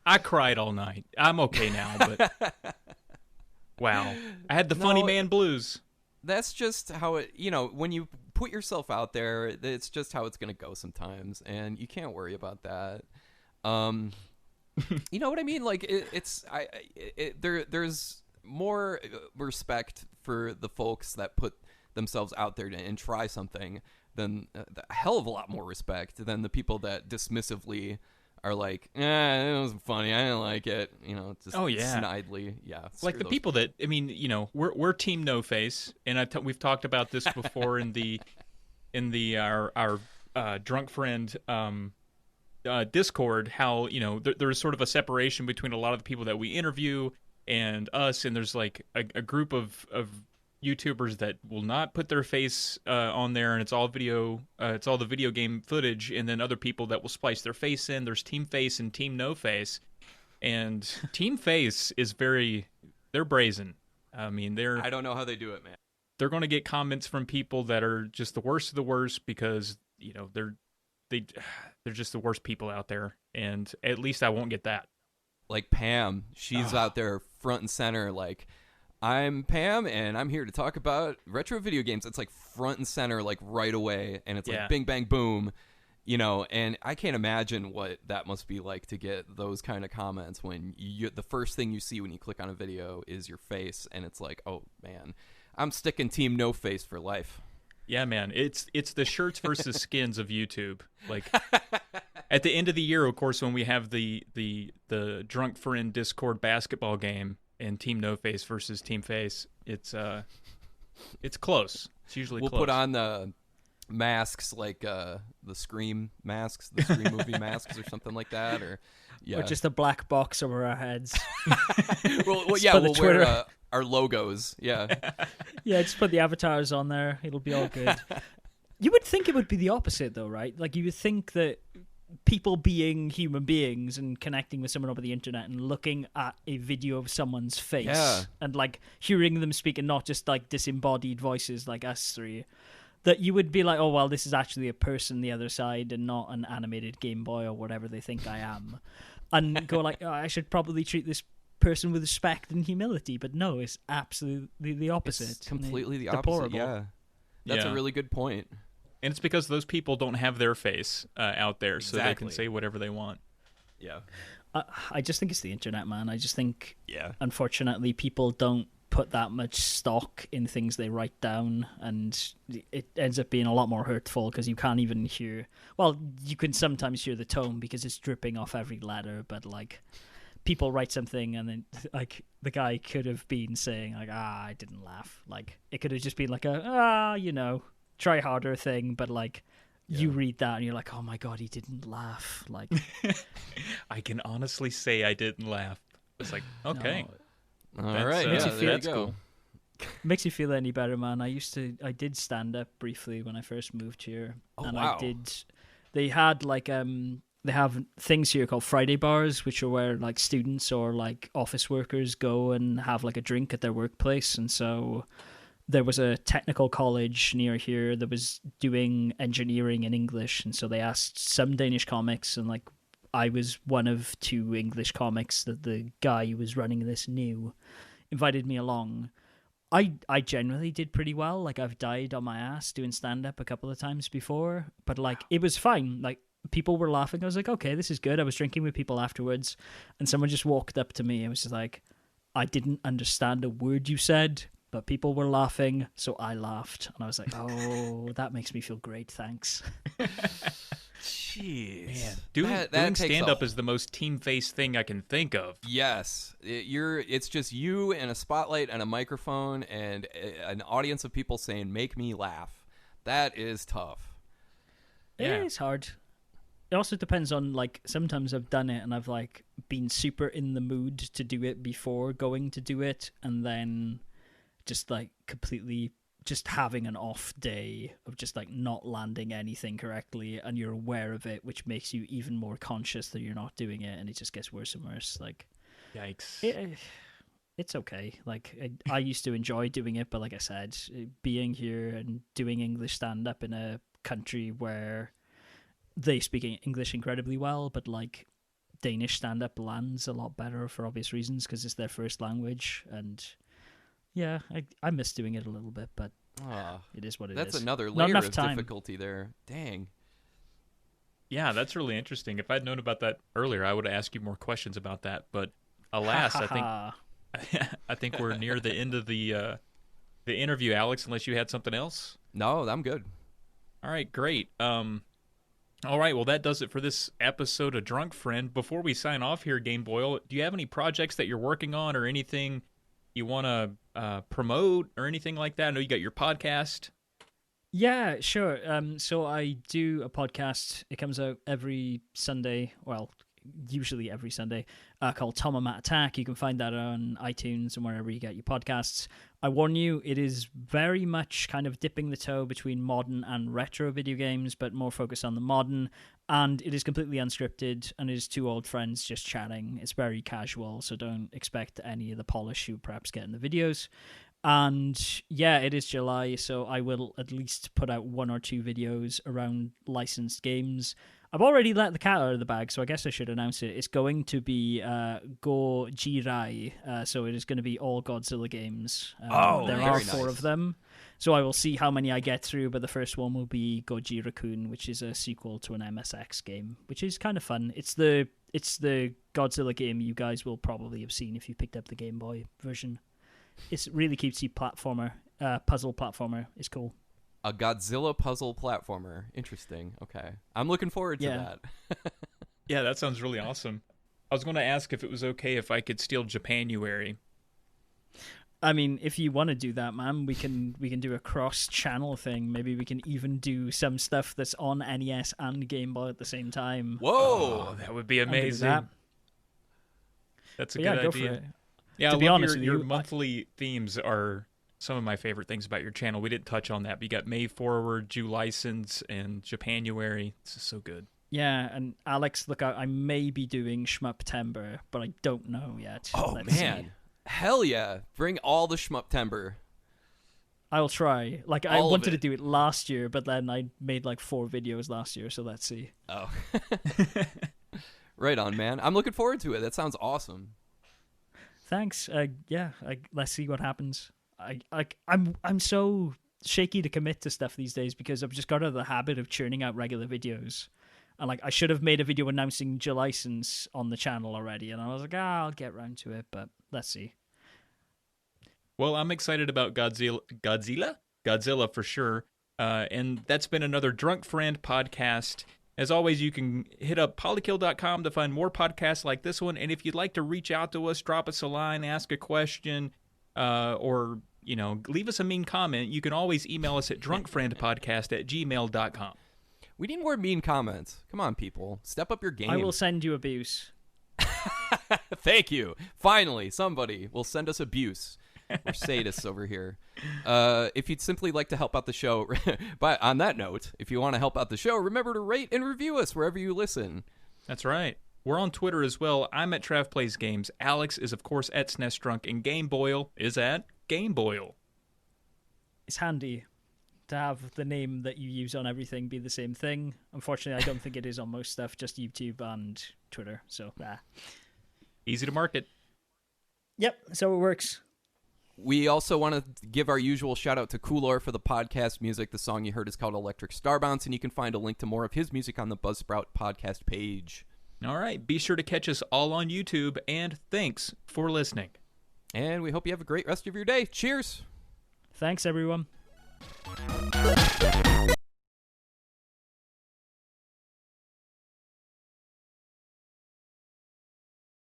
I cried all night. I'm okay now, but wow. I had the funny man blues. That's just how it, when you put yourself out there, it's just how it's going to go sometimes. And you can't worry about that. You know what I mean? Like there's more respect for the folks that put themselves out there and try something than a hell of a lot more respect than the people that dismissively are like, it wasn't funny, I didn't like it, just snidely, like the people that, I mean, we're Team No Face, and we've talked about this before in our Drunk Friend Discord, how there's sort of a separation between a lot of the people that we interview and us, and there's like a group of YouTubers that will not put their face on there, and it's all video. It's all the video game footage, and then other people that will splice their face in. There's Team Face and Team No Face, and Team Face is they're brazen. I mean, I don't know how they do it, man. they're going to get comments from people that are just the worst of the worst because they're just the worst people out there, and at least I won't get that. Like Pam, she's out there front and center, like, I'm Pam, and I'm here to talk about retro video games. It's like front and center, like right away, and it's like bing, bang, boom, and I can't imagine what that must be like to get those kind of comments when the first thing you see when you click on a video is your face, and it's like, oh, man, I'm sticking Team No Face for life. Yeah, man, it's the shirts versus skins of YouTube. Like, at the end of the year, of course, when we have the DrunkFriend Discord basketball game and Team No Face versus Team Face, it's close. It's usually we'll close. Put on the masks, like the Scream masks, the Scream movie masks, or something like that, or just a black box over our heads. we'll wear our logos. Yeah, just put the avatars on there. It'll be all good. You would think it would be the opposite, though, right? Like, you would think that people being human beings and connecting with someone over the internet and looking at a video of someone's face and, like, hearing them speak and not just, like, disembodied voices like us three, that you would be like, oh, well, this is actually a person on the other side and not an animated GameBoy or whatever they think I am. And go like, oh, I should probably treat this person with respect and humility. But no, it's absolutely the opposite. It's completely the deplorable. opposite, yeah. That's a really good point. And it's because those people don't have their face out there, so they can say whatever they want. Yeah. I just think it's the internet, man. I just think, unfortunately, people don't put that much stock in things they write down, and it ends up being a lot more hurtful because you can't even hear... Well, you can sometimes hear the tone because it's dripping off every letter, but, like, people write something and then, like, the guy could have been saying, like, I didn't laugh. Like, it could have just been like try harder thing, but, like, you read that and you're like, oh my god, he didn't laugh. Like, I can honestly say I didn't laugh. It's like, okay. No. All right, that's cool. Makes you feel any better, man. I did stand up briefly when I first moved here. Wow. They had like they have things here called Friday bars, which are where like students or like office workers go and have like a drink at their workplace. And so there was a technical college near here that was doing engineering in English, and so they asked some Danish comics, and like I was one of 2 English comics that the guy who was running this knew, invited me along. I generally did pretty well. Like, I've died on my ass doing stand-up a couple of times before, but like it was fine. Like, people were laughing. I was like, okay, this is good. I was drinking with people afterwards, and someone just walked up to me and was just like, I didn't understand a word you said, but people were laughing, so I laughed. And I was like, oh, that makes me feel great, thanks. Jeez. Man, doing stand-up is the most team-faced thing I can think of. Yes. It's just you and a spotlight and a microphone and an audience of people saying, make me laugh. That is tough. Yeah. It is hard. It also depends on, like, sometimes I've done it and I've, like, been super in the mood to do it before going to do it, and then just, like, completely just having an off day of just, like, not landing anything correctly, and you're aware of it, which makes you even more conscious that you're not doing it, and it just gets worse and worse. Like, yikes. It's okay. Like, I used to enjoy doing it, but like I said, being here and doing English stand-up in a country where they speak English incredibly well, but, like, Danish stand-up lands a lot better for obvious reasons because it's their first language, and yeah, I miss doing it a little bit, but it is what it is. That's another layer of difficulty there. Dang. Yeah, that's really interesting. If I'd known about that earlier, I would have asked you more questions about that. But alas, I think we're near the end of the interview, Alex. Unless you had something else. No, I'm good. All right, great. All right, well, that does it for this episode of Drunk Friend. Before we sign off here, GameBoyle, do you have any projects that you're working on or anything you want to promote or anything like that? I know you got your podcast. Yeah, sure. So I do a podcast. It comes out every Sunday. Well, usually every Sunday, called Tom and Matt Attack. You can find that on iTunes and wherever you get your podcasts. I warn you, it is very much kind of dipping the toe between modern and retro video games, but more focused on the modern. And it is completely unscripted, and it is two old friends just chatting. It's very casual, so don't expect any of the polish you perhaps get in the videos. And yeah, it is July, so I will at least put out 1 or 2 videos around licensed games. I've already let the cat out of the bag, so I guess I should announce it. It's going to be Gojirai, so it is going to be all Godzilla games. There are 4 of them, so I will see how many I get through, but the first one will be Gojira-kun, which is a sequel to an MSX game, which is kind of fun. It's the Godzilla game you guys will probably have seen if you picked up the Game Boy version. It's really cutesy platformer, puzzle platformer. It's cool. A Godzilla puzzle platformer. Interesting. Okay. I'm looking forward to that. Yeah, that sounds really awesome. I was going to ask if it was okay if I could steal Japanuary. I mean, if you want to do that, man, we can do a cross-channel thing. Maybe we can even do some stuff that's on NES and Game Boy at the same time. Whoa! Oh, that would be amazing. That's a good go idea. for it. Yeah, To be honest with your you, monthly themes are some of my favorite things about your channel. We didn't touch on that, but you got May Forward, Jew License, and Japanuary. This is so good. Yeah, and Alex, look out, I may be doing Shmuptember, but I don't know yet. Oh, Let's man. see. Hell yeah. Bring all the Shmuptember. I'll try. Like, I All of wanted to it. do it last year, but then I made like 4 videos last year, so let's see. Oh. Right on, man. I'm looking forward to it. That sounds awesome. Thanks. Let's see what happens. I'm so shaky to commit to stuff these days because I've just got out of the habit of churning out regular videos. And like I should have made a video announcing Julicense on the channel already, and I was like, I'll get round to it, but let's see. Well, I'm excited about Godzilla for sure. And that's been another Drunk Friend podcast. As always, you can hit up polykill.com to find more podcasts like this one. And if you'd like to reach out to us, drop us a line, ask a question, or leave us a mean comment, you can always email us at drunkfriendpodcast@gmail.com. We need more mean comments. Come on, people. Step up your game. I will send you abuse. Thank you. Finally, somebody will send us abuse. We're sadists over here. If you'd simply like to help out the show, but on that note, if you want to help out the show, remember to rate and review us wherever you listen. That's right. We're on Twitter as well. I'm at Trav Plays Games. Alex is, of course, at SNES Drunk, and GameBoyle is at GameBoyle. It's handy to have the name that you use on everything be the same thing. Unfortunately, I don't think it is on most stuff, just YouTube and Twitter. So, Easy to market. Yep, so it works. We also want to give our usual shout out to Coolor for the podcast music. The song you heard is called Electric Star Bounce, and you can find a link to more of his music on the Buzzsprout podcast page. All right. Be sure to catch us all on YouTube, and thanks for listening. And we hope you have a great rest of your day. Cheers. Thanks, everyone.